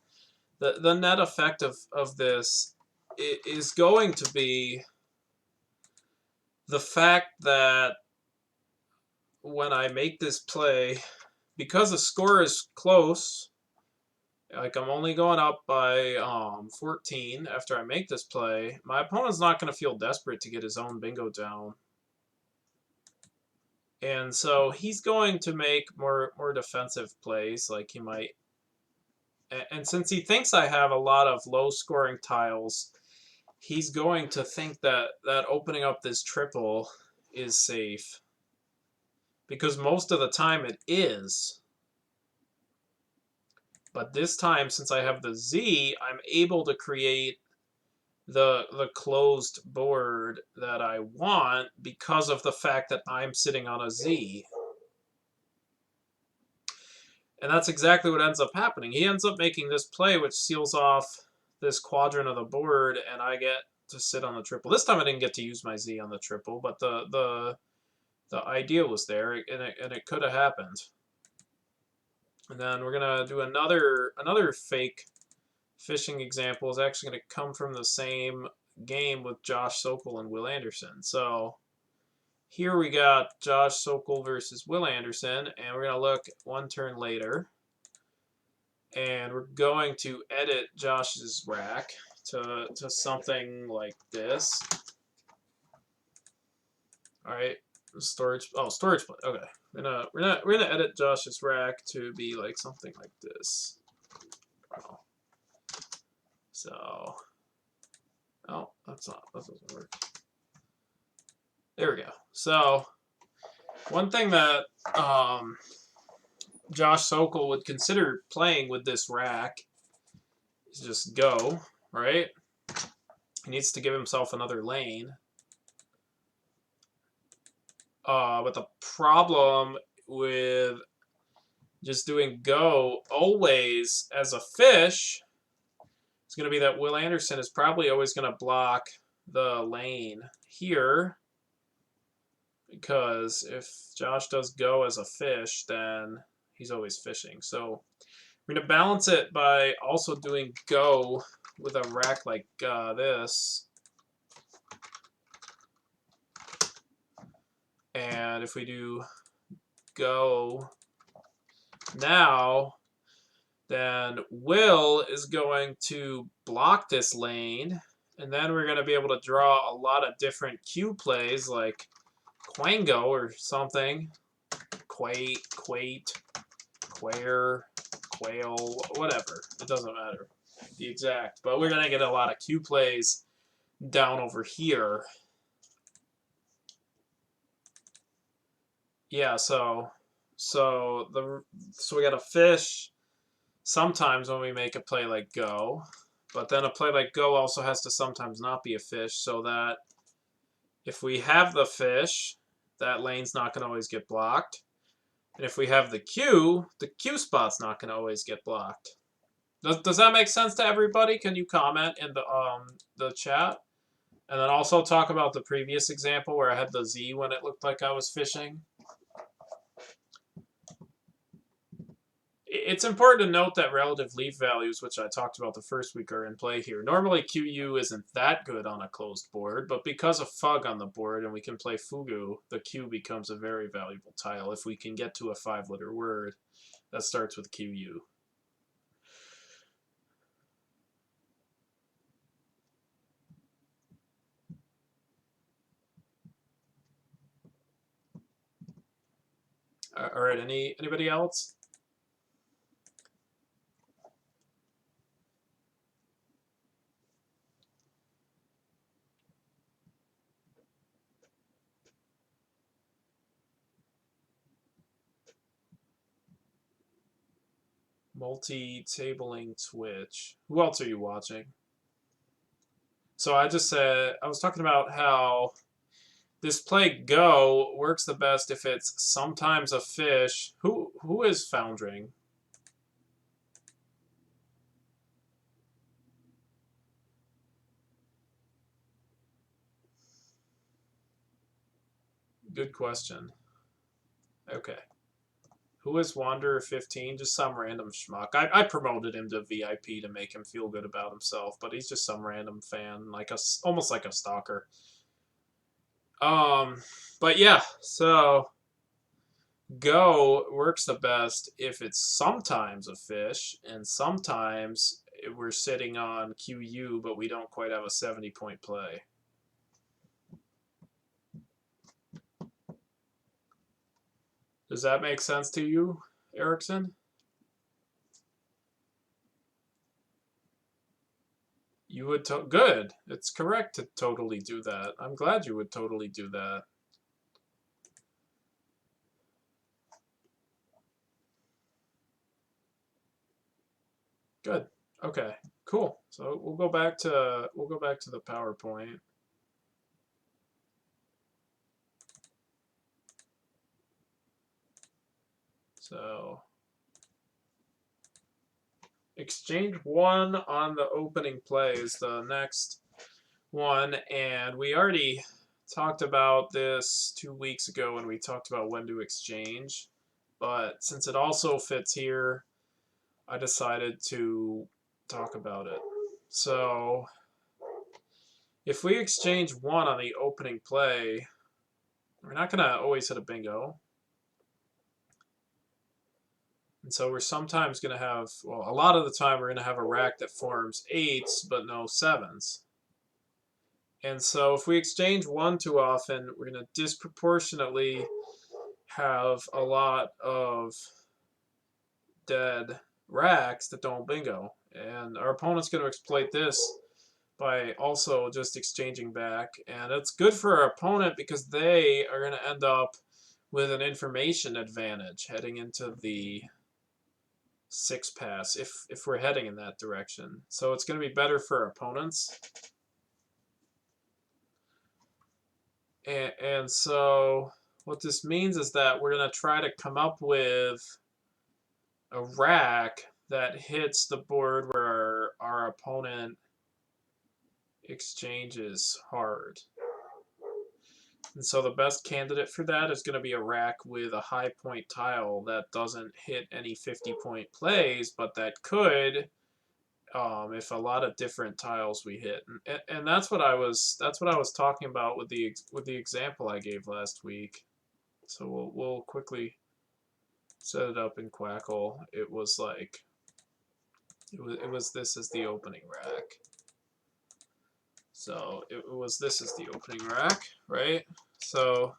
the net effect of this is going to be the fact that when I make this play, because the score is close, like I'm only going up by 14 after I make this play, my opponent's not going to feel desperate to get his own bingo down. And so he's going to make more defensive plays, like he might. And since he thinks I have a lot of low-scoring tiles, he's going to think that opening up this triple is safe. Because most of the time it is. But this time, since I have the Z, I'm able to create the closed board that I want because of the fact that I'm sitting on a Z. And that's exactly what ends up happening. He ends up making this play, which seals off this quadrant of the board, and I get to sit on the triple. This time I didn't get to use my Z on the triple, but the idea was there, and it could have happened. And then we're gonna do another fake fishing example. Is actually gonna come from the same game with Josh Sokol and Will Anderson. So here we got Josh Sokol versus Will Anderson, and we're gonna look one turn later, and we're going to edit Josh's rack to something like this. All right, storage. Oh, storage. Okay, we're gonna edit Josh's rack to be like something like this. Oh. So, oh, that doesn't work. There we go. So, one thing that Josh Sokol would consider playing with this rack is just go, right? He needs to give himself another lane. But the problem with just doing go always as a fish is going to be that Will Anderson is probably always going to block the lane here, because if Josh does go as a fish, then he's always fishing. So we're going to balance it by also doing go with a rack like this. And if we do go now, then Will is going to block this lane, and then we're going to be able to draw a lot of different cue plays like Quango or something. Quate, Quare, Quail, whatever. It doesn't matter the exact. But we're going to get a lot of cue plays down over here. Yeah, so we got a fish. sometimes when we make a play like go, but then a play like go also has to sometimes not be a fish, so that if we have the fish, that lane's not going to always get blocked. And if we have the Q spot's not going to always get blocked. Does that make sense to everybody? Can you comment in the chat? And then also talk about the previous example where I had the Z when it looked like I was fishing. It's important to note that relative leaf values, which I talked about the first week, are in play here. Normally QU isn't that good on a closed board, but because of Fug on the board and we can play Fugu, the Q becomes a very valuable tile if we can get to a 5-letter word that starts with QU. All right, anybody else? Multi-tabling Twitch. Who else are you watching? So I just said, I was talking about how this play go works the best if it's sometimes a fish. Who is foundering? Good question. Okay. Who is Wanderer 15? Just some random schmuck. I promoted him to VIP to make him feel good about himself, but he's just some random fan, like almost like a stalker. But yeah, so go works the best if it's sometimes a fish, and sometimes we're sitting on QU, but we don't quite have a 70-point play. Does that make sense to you, Erickson? You would good. It's correct to totally do that. I'm glad you would totally do that. Good. Okay. Cool. So we'll go back to the PowerPoint. So exchange 1 on the opening play is the next one, and we already talked about this 2 weeks ago when we talked about when to exchange, but since it also fits here, I decided to talk about it. So if we exchange 1 on the opening play, we're not going to always hit a bingo. And so we're sometimes going to have, well, a lot of the time we're going to have a rack that forms 8s but no 7s. And so if we exchange 1 too often, we're going to disproportionately have a lot of dead racks that don't bingo. And our opponent's going to exploit this by also just exchanging back. And it's good for our opponent because they are going to end up with an information advantage heading into the 6 pass if we're heading in that direction. So it's going to be better for our opponents. And so what this means is that we're going to try to come up with a rack that hits the board where our opponent exchanges hard. And so the best candidate for that is going to be a rack with a high point tile that doesn't hit any 50-point plays, but that could, if a lot of different tiles we hit. And that's what I was talking about with the example I gave last week. So we'll quickly set it up in Quackle. It was like it was this as the opening rack. So this is the opening rack, right? So,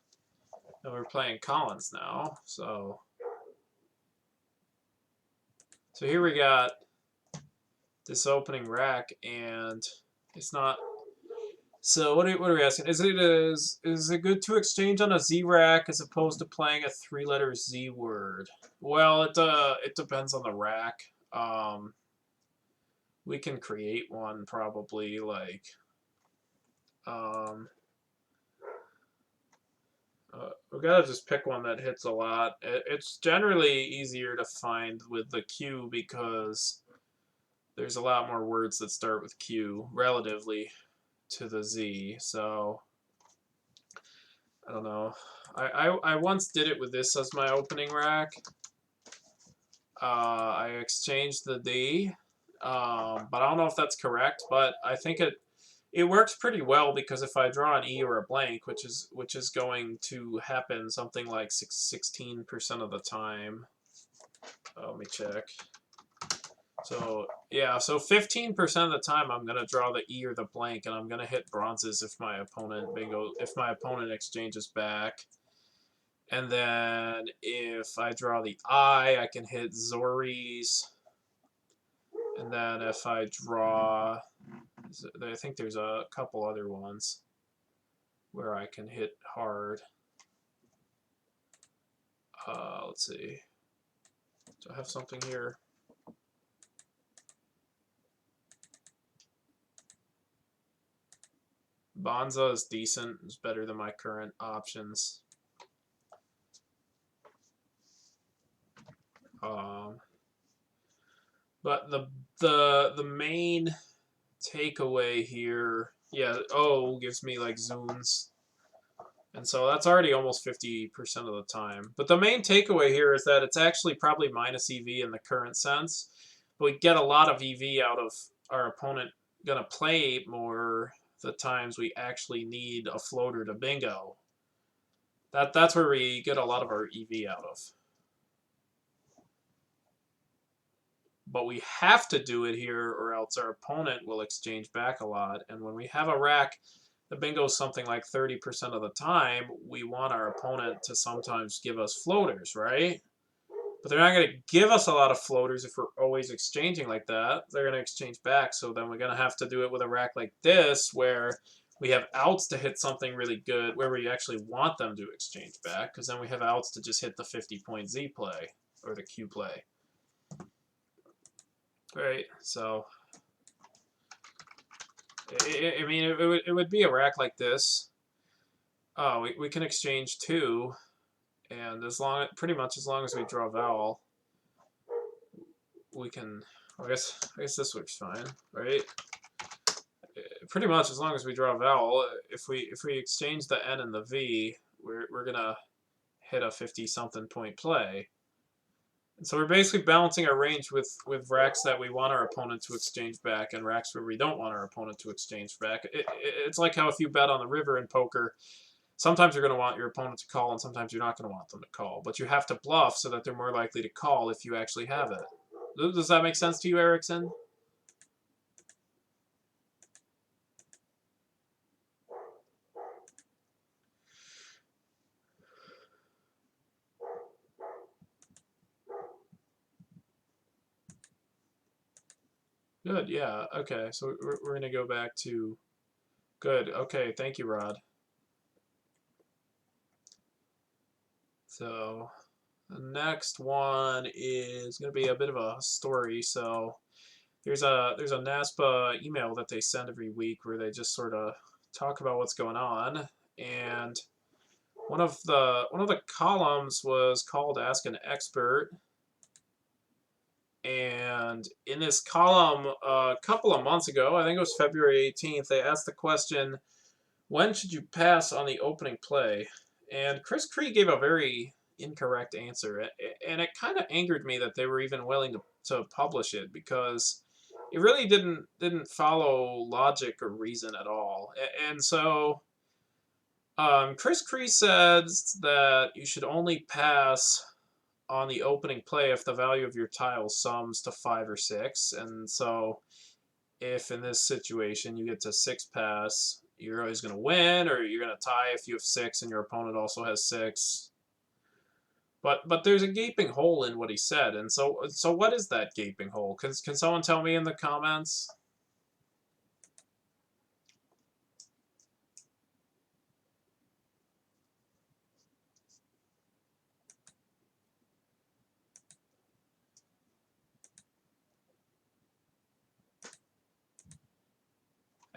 and we're playing Collins now. So here we got this opening rack, and it's not. So what are we asking? Is it good to exchange on a Z rack as opposed to playing a 3-letter Z word? Well, it depends on the rack. we can create one probably, like, we gotta just pick one that hits a lot. It's generally easier to find with the Q because there's a lot more words that start with Q relatively to the Z. So I don't know. I once did it with this as my opening rack. I exchanged the D, but I don't know if that's correct. But I think it works pretty well because if I draw an E or a blank, which is going to happen something like 16% of the time. Let me check. So yeah, so 15% of the time I'm gonna draw the E or the blank, and I'm gonna hit bronzes if my opponent exchanges back. And then if I draw the I can hit Zoris. And then if I draw, I think there's a couple other ones where I can hit hard. Let's see. Do I have something here? Bonza is decent. It's better than my current options. But the main takeaway here, yeah, O gives me like Zunes. And so that's already almost 50% of the time. But the main takeaway here is that it's actually probably minus EV in the current sense. But we get a lot of EV out of our opponent going to play more the times we actually need a floater to bingo. That's where we get a lot of our EV out of. But we have to do it here or else our opponent will exchange back a lot. And when we have a rack that bingoes something like 30% of the time, we want our opponent to sometimes give us floaters, right? But they're not going to give us a lot of floaters if we're always exchanging like that. They're going to exchange back, so then we're going to have to do it with a rack like this where we have outs to hit something really good, where we actually want them to exchange back, because then we have outs to just hit the 50-point Z play, or the Q play. Right, so I mean, it would be a rack like this. Oh, we can exchange two, and pretty much as long as we draw vowel, we can. I guess this works fine, right? Pretty much as long as we draw vowel, if we exchange the N and the V, we're gonna hit a 50-something point play. And so we're basically balancing our range with racks that we want our opponent to exchange back and racks where we don't want our opponent to exchange back. It's like how if you bet on the river in poker, sometimes you're going to want your opponent to call and sometimes you're not going to want them to call. But you have to bluff so that they're more likely to call if you actually have it. Does that make sense to you, Erickson? Good, yeah. Okay, so we're going to go back to... Good, okay, thank you, Rod. So the next one is going to be a bit of a story. So there's a NASPA email that they send every week where they just sort of talk about what's going on. And one of the columns was called Ask an Expert. And in this column, a couple of months ago, I think it was February 18th, they asked the question, when should you pass on the opening play? And Chris Cree gave a very incorrect answer. And it kind of angered me that they were even willing to publish it, because it really didn't follow logic or reason at all. And so Chris Cree says that you should only pass on the opening play if the value of your tile sums to 5 or 6. And so if in this situation you get to 6 pass, you're always going to win, or you're going to tie if you have 6 and your opponent also has 6. But there's a gaping hole in what he said. And so what is that gaping hole? Can someone tell me in the comments?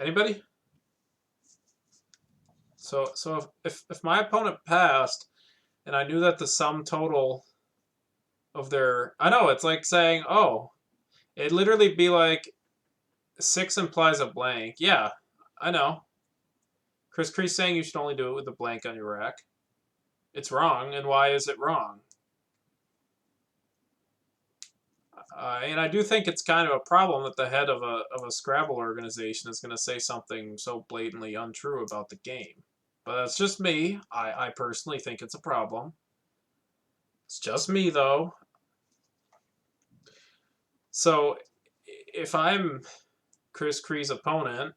Anybody? So if my opponent passed and I knew that the sum total of their, I know it's like saying, oh, it'd literally be like 6 implies a blank. Yeah, I know. Chris Cree's saying you should only do it with a blank on your rack. It's wrong, and why is it wrong? And I do think it's kind of a problem that the head of a Scrabble organization is going to say something so blatantly untrue about the game. But that's just me. I personally think it's a problem. It's just me, though. So if I'm Chris Cree's opponent,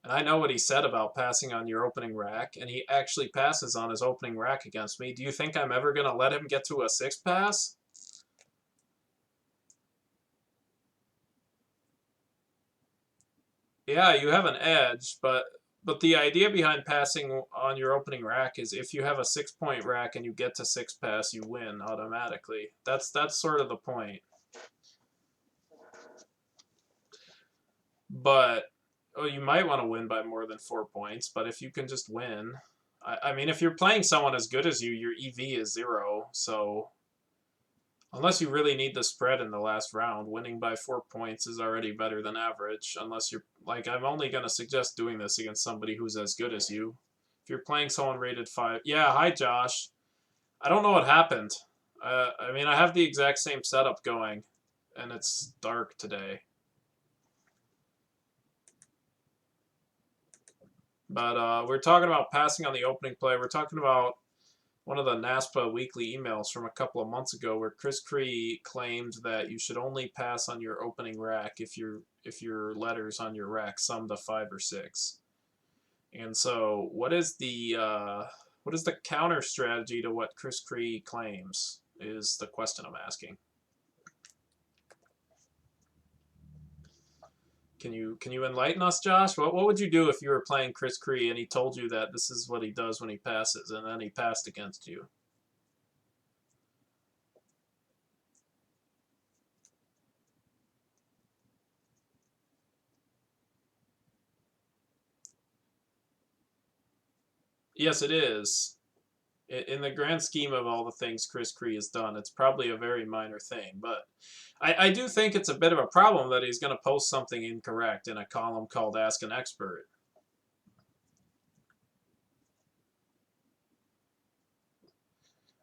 and I know what he said about passing on your opening rack, and he actually passes on his opening rack against me, do you think I'm ever going to let him get to a 6 pass? Yeah, you have an edge, but the idea behind passing on your opening rack is if you have a 6-point rack and you get to 6 pass, you win automatically. That's sort of the point. But you might want to win by more than 4 points, but if you can just win, I mean, if you're playing someone as good as you, your EV is 0, so unless you really need the spread in the last round, winning by 4 points is already better than average. Unless you're, like, I'm only going to suggest doing this against somebody who's as good as you. If you're playing someone rated 5, yeah, hi Josh. I don't know what happened. I mean, I have the exact same setup going, and it's dark today. But we're talking about passing on the opening play. We're talking about one of the NASPA weekly emails from a couple of months ago where Chris Cree claimed that you should only pass on your opening rack if your letters on your rack sum to 5 or 6. And so what is the counter strategy to what Chris Cree claims is the question I'm asking. Can you enlighten us, Josh? What would you do if you were playing Chris Cree and he told you that this is what he does when he passes, and then he passed against you? Yes, it is. In the grand scheme of all the things Chris Cree has done, it's probably a very minor thing. But I do think it's a bit of a problem that he's going to post something incorrect in a column called Ask an Expert.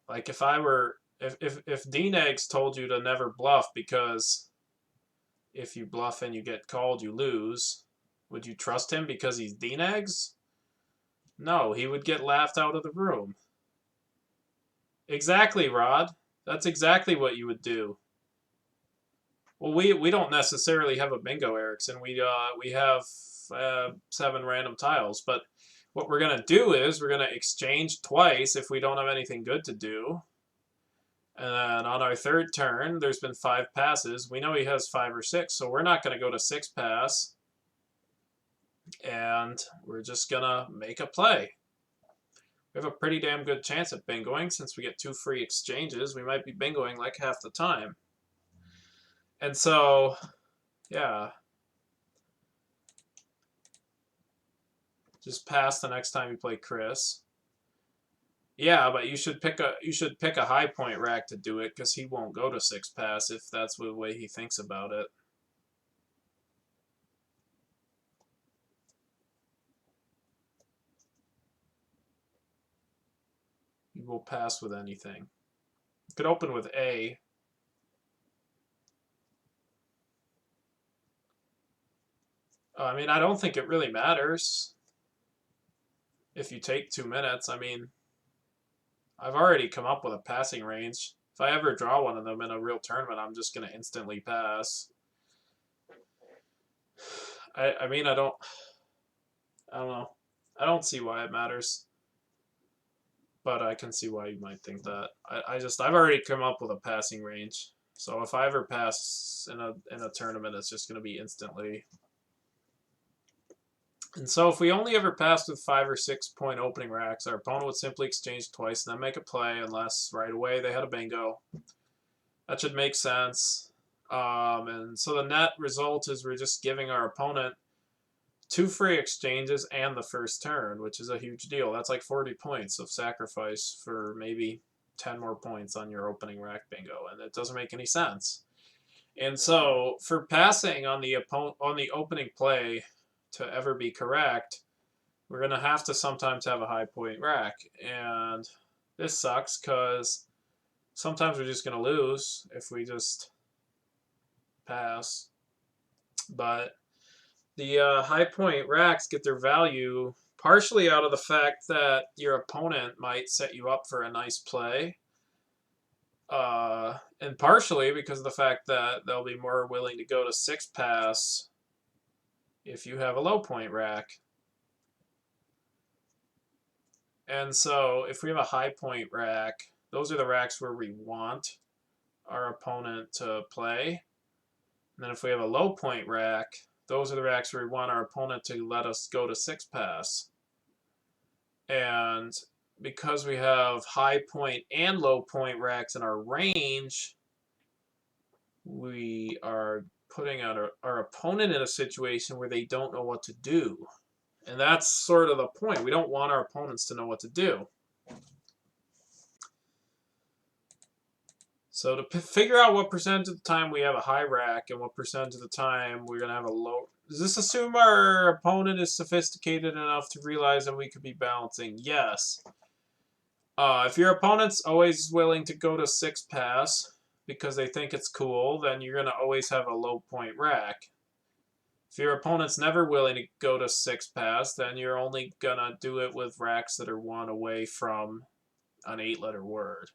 Like if Dean Eggs told you to never bluff because if you bluff and you get called, you lose, would you trust him because he's Dean Eggs? No, he would get laughed out of the room. Exactly, Rod. That's exactly what you would do. Well, we don't necessarily have a bingo, Erickson. We have 7 random tiles, but what we're gonna do is we're gonna exchange twice if we don't have anything good to do. And on our 3rd turn, there's been 5 passes. We know he has 5 or 6, so we're not gonna go to 6 pass. And we're just gonna make a play. We have a pretty damn good chance at bingoing since we get 2 free exchanges. We might be bingoing like half the time. And so, yeah. Just pass the next time you play Chris. Yeah, but you should pick a high point rack to do it because he won't go to 6 pass if that's the way he thinks about it. You will pass with anything. You could open with A. I mean, I don't think it really matters if you take 2 minutes. I mean, I've already come up with a passing range. If I ever draw one of them in a real tournament, I'm just going to instantly pass. I mean, I don't know. I don't see why it matters. But I can see why you might think that. I've already come up with a passing range. So if I ever pass in a tournament, it's just going to be instantly. And so if we only ever passed with 5 or 6 point opening racks, our opponent would simply exchange twice and then make a play unless right away they had a bingo. That should make sense. And so the net result is we're just giving our opponent 2 free exchanges and the first turn, which is a huge deal. That's like 40 points of sacrifice for maybe 10 more points on your opening rack bingo, and it doesn't make any sense. And so for passing on the opening play to ever be correct, we're going to have to sometimes have a high point rack. And this sucks because sometimes we're just going to lose if we just pass. But the high point racks get their value partially out of the fact that your opponent might set you up for a nice play. And partially because of the fact that they'll be more willing to go to 6 pass if you have a low point rack. And so if we have a high point rack, those are the racks where we want our opponent to play. And then if we have a low point rack, those are the racks where we want our opponent to let us go to 6 pass. And because we have high point and low point racks in our range, we are putting our opponent in a situation where they don't know what to do. And that's sort of the point. We don't want our opponents to know what to do. So to figure out what percentage of the time we have a high rack and what percentage of the time we're going to have a low... Does this assume our opponent is sophisticated enough to realize that we could be balancing? Yes. If your opponent's always willing to go to 6 pass because they think it's cool, then you're going to always have a low point rack. If your opponent's never willing to go to 6 pass, then you're only going to do it with racks that are 1 away from an 8-letter word.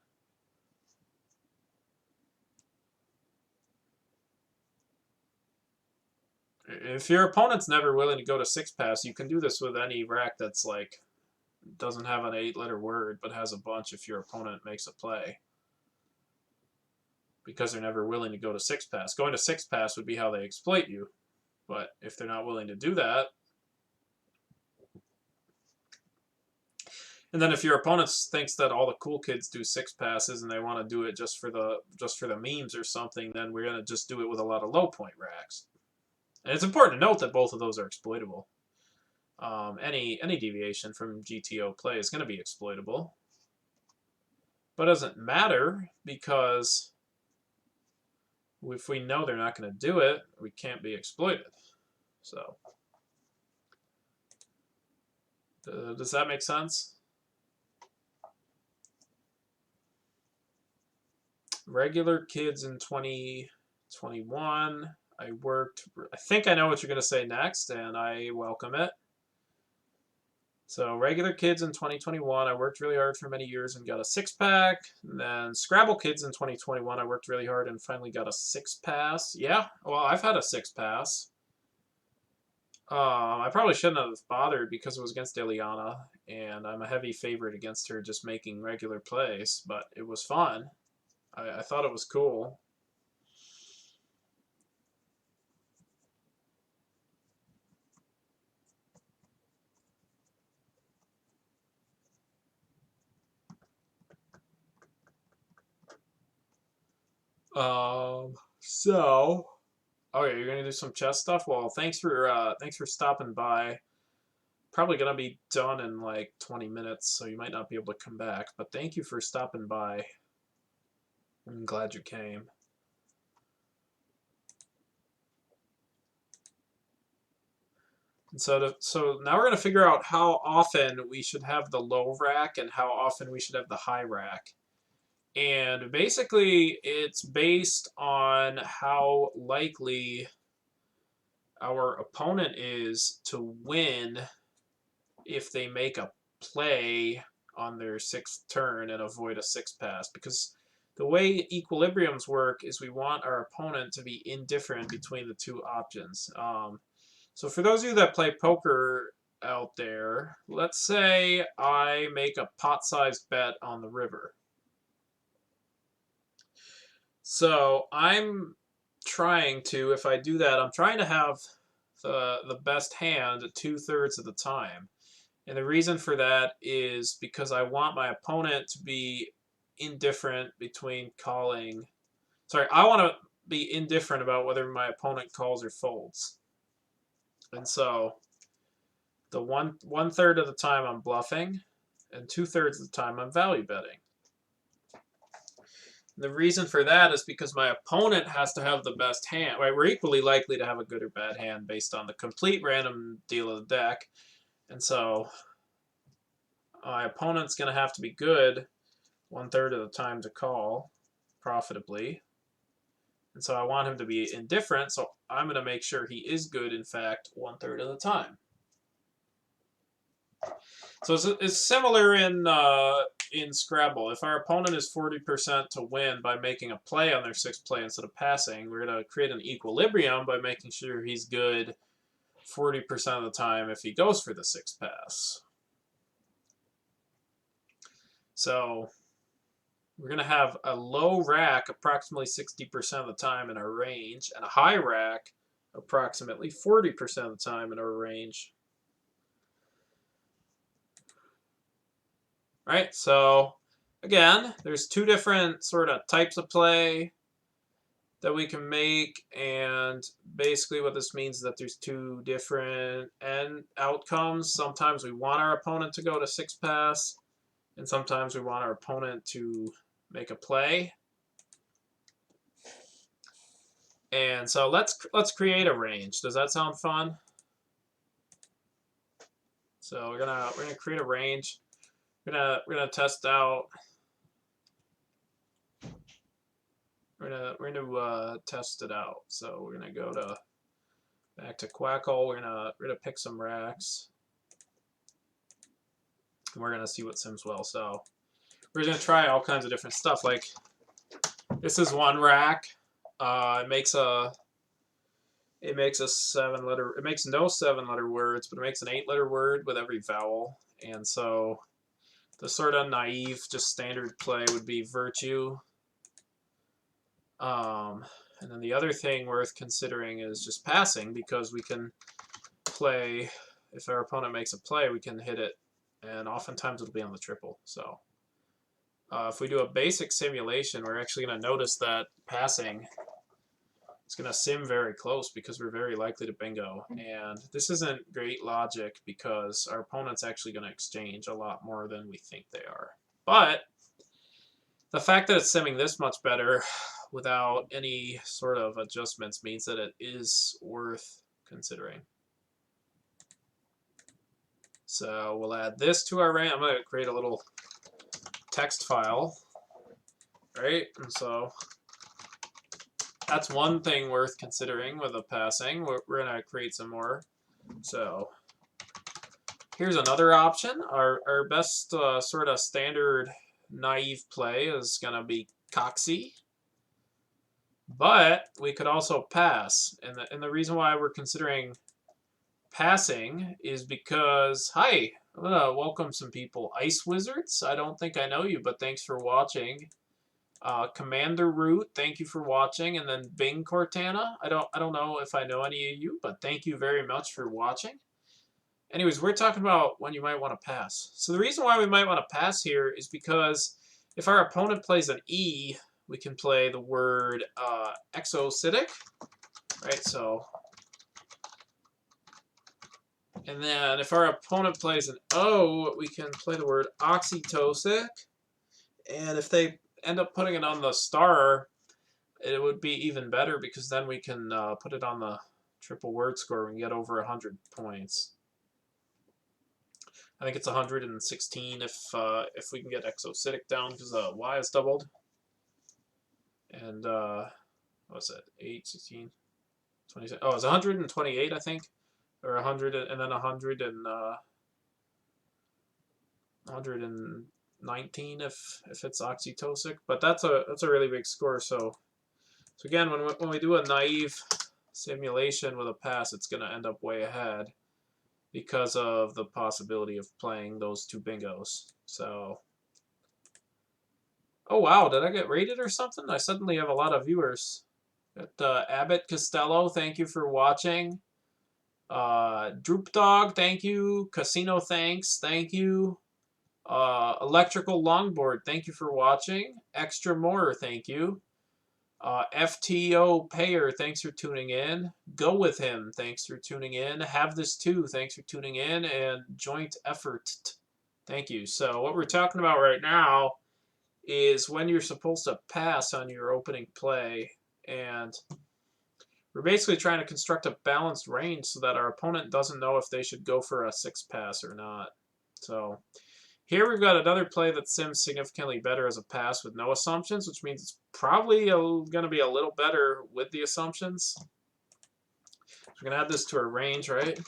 If your opponent's never willing to go to 6 pass, you can do this with any rack that's like doesn't have an 8-letter word but has a bunch if your opponent makes a play. Because they're never willing to go to 6 pass. Going to 6 pass would be how they exploit you. But if they're not willing to do that, and then if your opponent thinks that all the cool kids do 6 passes and they want to do it just for the memes or something, then we're gonna just do it with a lot of low point racks. And it's important to note that both of those are exploitable. Any deviation from GTO play is going to be exploitable, but it doesn't matter because if we know they're not going to do it, we can't be exploited. So, does that make sense? Regular kids in 2021. I think I know what you're going to say next, and I welcome it. So regular kids in 2021, I worked really hard for many years and got a 6-pack. And then Scrabble kids in 2021, I worked really hard and finally got a 6-pass. Yeah, well, I've had a 6-pass. I probably shouldn't have bothered because it was against Eliana, and I'm a heavy favorite against her just making regular plays, but it was fun. I thought it was cool. So, okay, you're gonna do some chess stuff. Well, thanks for stopping by. Probably gonna be done in like 20 minutes, so you might not be able to come back. But thank you for stopping by. I'm glad you came. And so now we're gonna figure out how often we should have the low rack and how often we should have the high rack. And basically, it's based on how likely our opponent is to win if they make a play on their 6th turn and avoid a 6-pass. Because the way equilibriums work is we want our opponent to be indifferent between the 2 options. So for those of you that play poker out there, let's say I make a pot-sized bet on the river. So I'm trying to, if I do that, I'm trying to have the best hand 2/3 of the time. And the reason for that is because I want my opponent to be indifferent between calling... Sorry, I want to be indifferent about whether my opponent calls or folds. And so the one third of the time I'm bluffing, and 2/3 of the time I'm value betting. The reason for that is because my opponent has to have the best hand. Right? We're equally likely to have a good or bad hand based on the complete random deal of the deck. And so my opponent's going to have to be good 1/3 of the time to call profitably. And so I want him to be indifferent, so I'm going to make sure he is good, in fact, 1/3 of the time. So it's similar in Scrabble. If our opponent is 40% to win by making a play on their sixth play instead of passing, we're going to create an equilibrium by making sure he's good 40% of the time if he goes for the sixth pass. So we're going to have a low rack approximately 60% of the time in our range, and a high rack approximately 40% of the time in our range. Right, so again, there's two different sort of types of play that we can make, and basically what this means is that there's two different end outcomes. Sometimes we want our opponent to go to sixth pass, and sometimes we want our opponent to make a play. And so let's create a range. Does that sound fun? So we're gonna create a range. We're gonna test out. We're gonna test it out. So we're gonna go back to Quackle. We're gonna pick some racks. And we're gonna see what sims well. So we're gonna try all kinds of different stuff. Like this is one rack. It makes no 7-letter words, but it makes an 8-letter word with every vowel. And so the sort of naive, just standard play would be virtue. And then the other thing worth considering is just passing, because we can play, if our opponent makes a play, we can hit it, and oftentimes it'll be on the triple. So if we do a basic simulation, we're actually going to notice that passing is going to sim very close because we're very likely to bingo. And this isn't great logic because our opponent's actually going to exchange a lot more than we think they are. But the fact that it's simming this much better without any sort of adjustments means that it is worth considering. So we'll add this to our range. I'm going to create a little text file, right? And so that's one thing worth considering with the passing. We're going to create some more. So here's another option. Our best sort of standard naive play is going to be Coxie. But we could also pass. And the reason why we're considering passing is because, hi, I'm going to welcome some people. Ice Wizards, I don't think I know you, but thanks for watching. Commander Root, thank you for watching. And then Bing Cortana, I don't know if I know any of you, but thank you very much for watching. Anyways, we're talking about when you might want to pass. So the reason why we might want to pass here is because if our opponent plays an E, we can play the word exocytic, right? So, and then if our opponent plays an O, we can play the word oxytocic. And if they end up putting it on the star, it would be even better because then we can put it on the triple word score and get over 100 points. I think it's 116 if we can get exocytic down because Y is doubled. And what's that? 8, 16, 26. Oh, it's 128, I think, or 100, and then 100 and 119 if it's oxytocic. But that's a really big score. So again, when we do a naive simulation with a pass, it's going to end up way ahead because of the possibility of playing those two bingos. So. Oh wow, did I get rated or something? I suddenly have a lot of viewers. Abbott Costello, thank you for watching. Droop Dog, thank you. Casino, thanks, thank you. Electrical Longboard, thank you for watching. Extra More, thank you. FTO Payer, thanks for tuning in. Go With Him, thanks for tuning in. Have This Too, thanks for tuning in. And Joint Effort, thank you. So what we're talking about right now is when you're supposed to pass on your opening play. And we're basically trying to construct a balanced range so that our opponent doesn't know if they should go for a 6-pass or not. So here we've got another play that sims significantly better as a pass with no assumptions, which means it's probably going to be a little better with the assumptions. So we're going to add this to our range, right?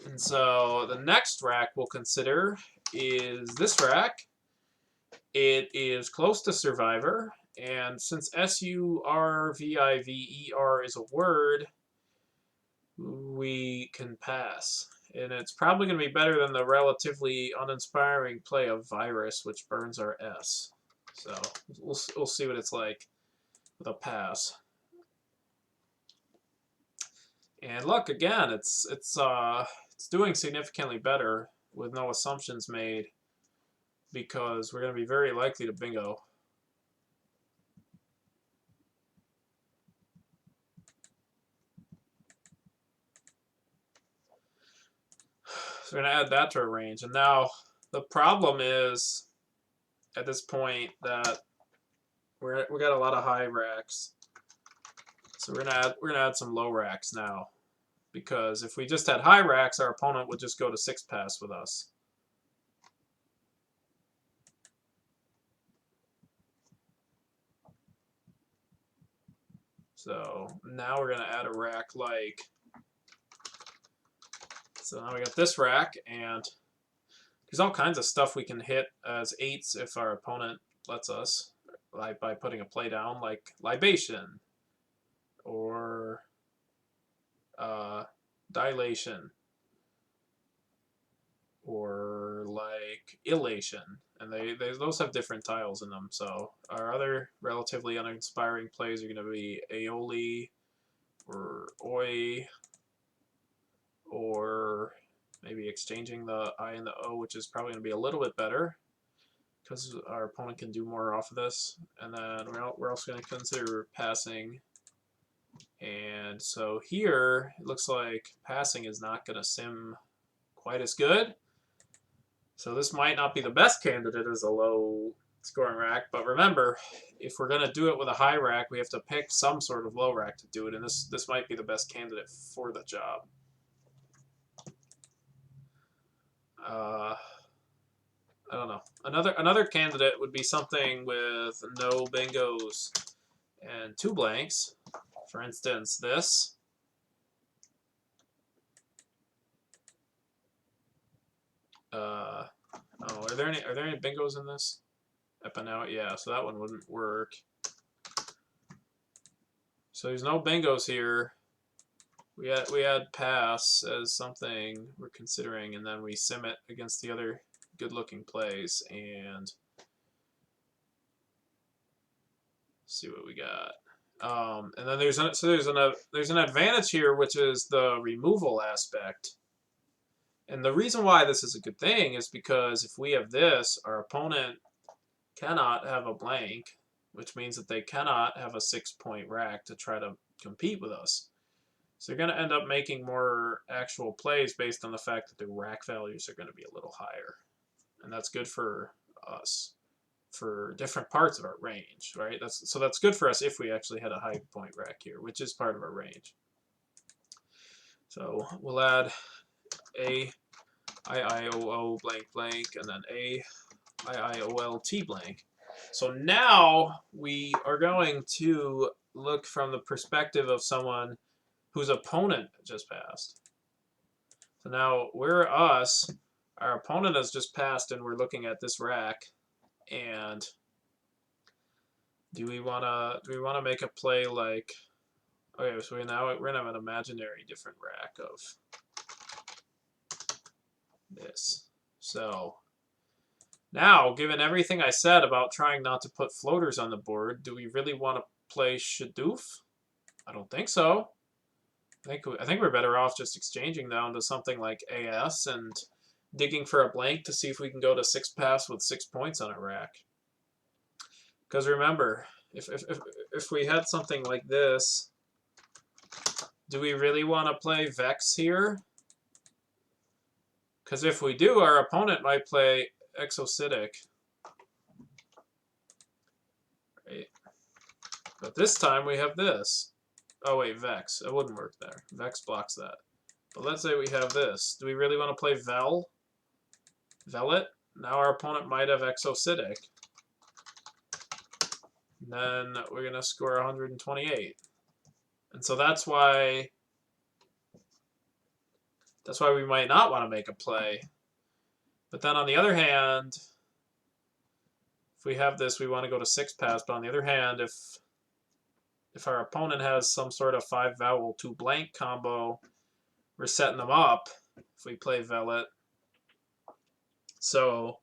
And so the next rack we'll consider is this rack. It is close to Survivor, and since Surviver is a word, we can pass. And it's probably going to be better than the relatively uninspiring play of Virus, which burns our S. So we'll see what it's like with a pass. And look, again, it's doing significantly better with no assumptions made, because we're going to be very likely to bingo. So we're going to add that to our range. And now the problem is, at this point, that we got a lot of high racks. So we're gonna add some low racks now, because if we just had high racks, our opponent would just go to 6-pass with us. So now we're gonna add a rack like. So now we got this rack, and there's all kinds of stuff we can hit as 8s if our opponent lets us, like by putting a play down, like Libation, or Dilation, or like Elation, and those have different tiles in them. So our other relatively uninspiring plays are going to be Aeoli, or Oi, or maybe exchanging the I and the O, which is probably going to be a little bit better, because our opponent can do more off of this. And then we're also going to consider passing. And so here, it looks like passing is not going to sim quite as good. So this might not be the best candidate as a low scoring rack, but remember, if we're going to do it with a high rack, we have to pick some sort of low rack to do it, and this might be the best candidate for the job. I don't know. Another candidate would be something with no bingos and 2 blanks. For instance, this. Oh, are there any bingos in this? Epinau, yeah, so that one wouldn't work. So there's no bingos here. We add pass as something we're considering, and then we sim it against the other good-looking plays and see what we got. And then there's an advantage here, which is the removal aspect. And the reason why this is a good thing is because if we have this, our opponent cannot have a blank, which means that they cannot have a 6-point rack to try to compete with us. So you're going to end up making more actual plays based on the fact that the rack values are going to be a little higher. And that's good for us for different parts of our range, right? So that's good for us if we actually had a high point rack here, which is part of our range. So we'll add a IIOO blank blank, and then a IIOLT blank. So now we are going to look from the perspective of someone whose opponent just passed. So now we're us, our opponent has just passed, and we're looking at this rack. And do we wanna make a play like, okay, so we're gonna have an imaginary different rack of this. So now, given everything I said about trying not to put floaters on the board, do we really want to play Shadoof? I don't think so. I think we're better off just exchanging down to something like AS and digging for a blank to see if we can go to 6-pass with 6 points on a rack. Because remember, if we had something like this, do we really want to play Vex here? Because if we do, our opponent might play Exocytic. Right? But this time we have this. Oh wait, Vex. It wouldn't work there. Vex blocks that. But let's say we have this. Do we really want to play Velet? Now our opponent might have Exocytic. And then we're going to score 128. And so that's why we might not want to make a play. But then on the other hand, if we have this, we want to go to 6-pass. But on the other hand, if our opponent has some sort of 5-vowel 2-blank combo, we're setting them up if we play Velet. So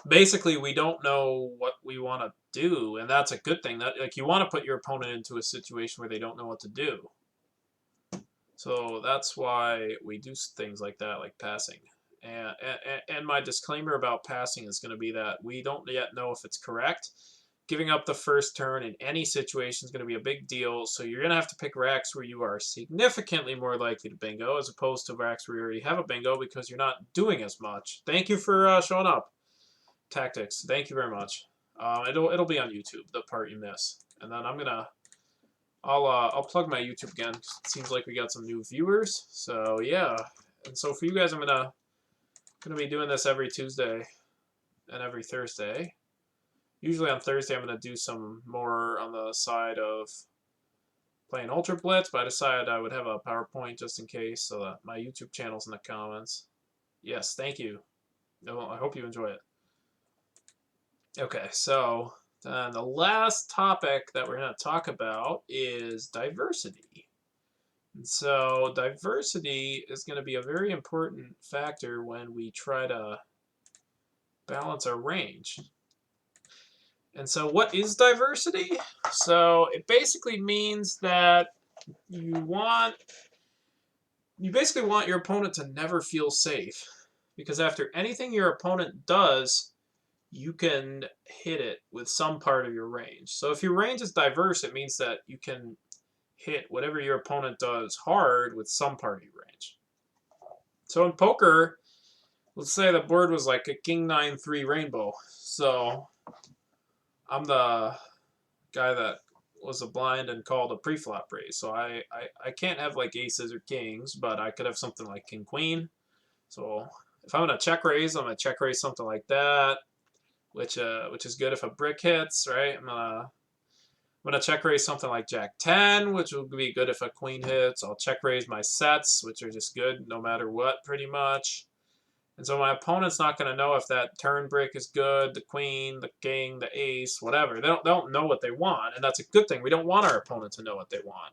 basically, we don't know what we want to do, and that's a good thing. That, like, you want to put your opponent into a situation where they don't know what to do. So that's why we do things like that, like passing. And my disclaimer about passing is going to be that we don't yet know if it's correct. Giving up the first turn in any situation is going to be a big deal, so you're going to have to pick racks where you are significantly more likely to bingo, as opposed to racks where you already have a bingo because you're not doing as much. Thank you for showing up. Tactics. Thank you very much. It'll be on YouTube, the part you miss. And then I'll plug my YouTube again. It seems like we got some new viewers. So yeah. And so for you guys, I'm gonna be doing this every Tuesday and every Thursday. Usually on Thursday, I'm gonna do some more on the side of playing Ultra Blitz, but I decided I would have a PowerPoint just in case, so that my YouTube channel's in the comments. Yes, thank you. I hope you enjoy it. Okay, so then the last topic that we're going to talk about is diversity. And so diversity is going to be a very important factor when we try to balance our range. And so what is diversity? So it basically means that you basically want your opponent to never feel safe. Because after anything your opponent does, you can hit it with some part of your range. So if your range is diverse, it means that you can hit whatever your opponent does hard with some part of your range. So in poker, let's say the board was like a king 9-3 rainbow. So I'm the guy that was a blind and called a pre-flop raise. So I can't have like aces or kings, but I could have something like king queen. So if I'm going to check raise, I'm going to check raise something like that. Which is good if a brick hits, right? I'm gonna check raise something like Jack 10, which will be good if a queen hits. I'll check raise my sets, which are just good no matter what, pretty much. And so my opponent's not gonna know if that turn brick is good, the queen, the king, the ace, whatever. They don't know what they want, and that's a good thing. We don't want our opponent to know what they want,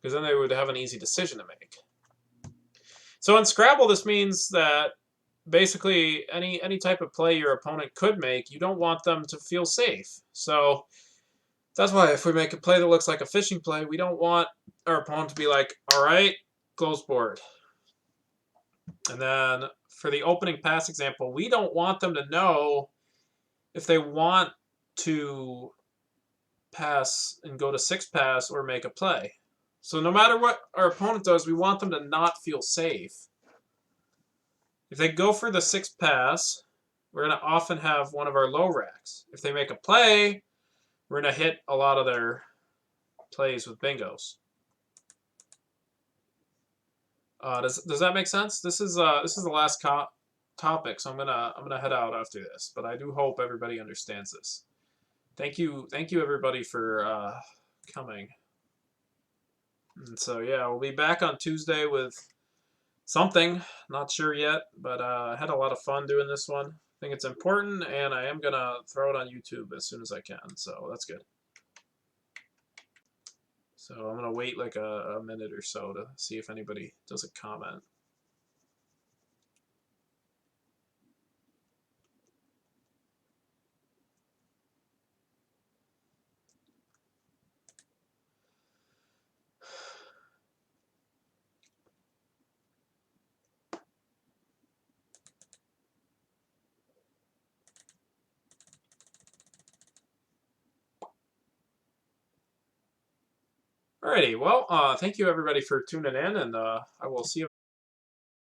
because then they would have an easy decision to make. So in Scrabble, this means that basically any type of play your opponent could make, you don't want them to feel safe. So that's why if we make a play that looks like a fishing play, we don't want our opponent to be like, all right, close board. And then for the opening pass example, we don't want them to know if they want to pass and go to 6-pass or make a play. So no matter what our opponent does, we want them to not feel safe. If they go for the 6-pass, we're going to often have one of our low racks. If they make a play, we're going to hit a lot of their plays with bingos. Does that make sense? This is the last topic, so I'm gonna head out after this. But I do hope everybody understands this. Thank you everybody for coming. And so yeah, we'll be back on Tuesday with something, not sure yet, but I had a lot of fun doing this one. I think it's important, and I am gonna throw it on YouTube as soon as I can, so that's good. So I'm gonna wait like a minute or so to see if anybody does a comment. Alrighty, well, thank you everybody for tuning in, and I will see you.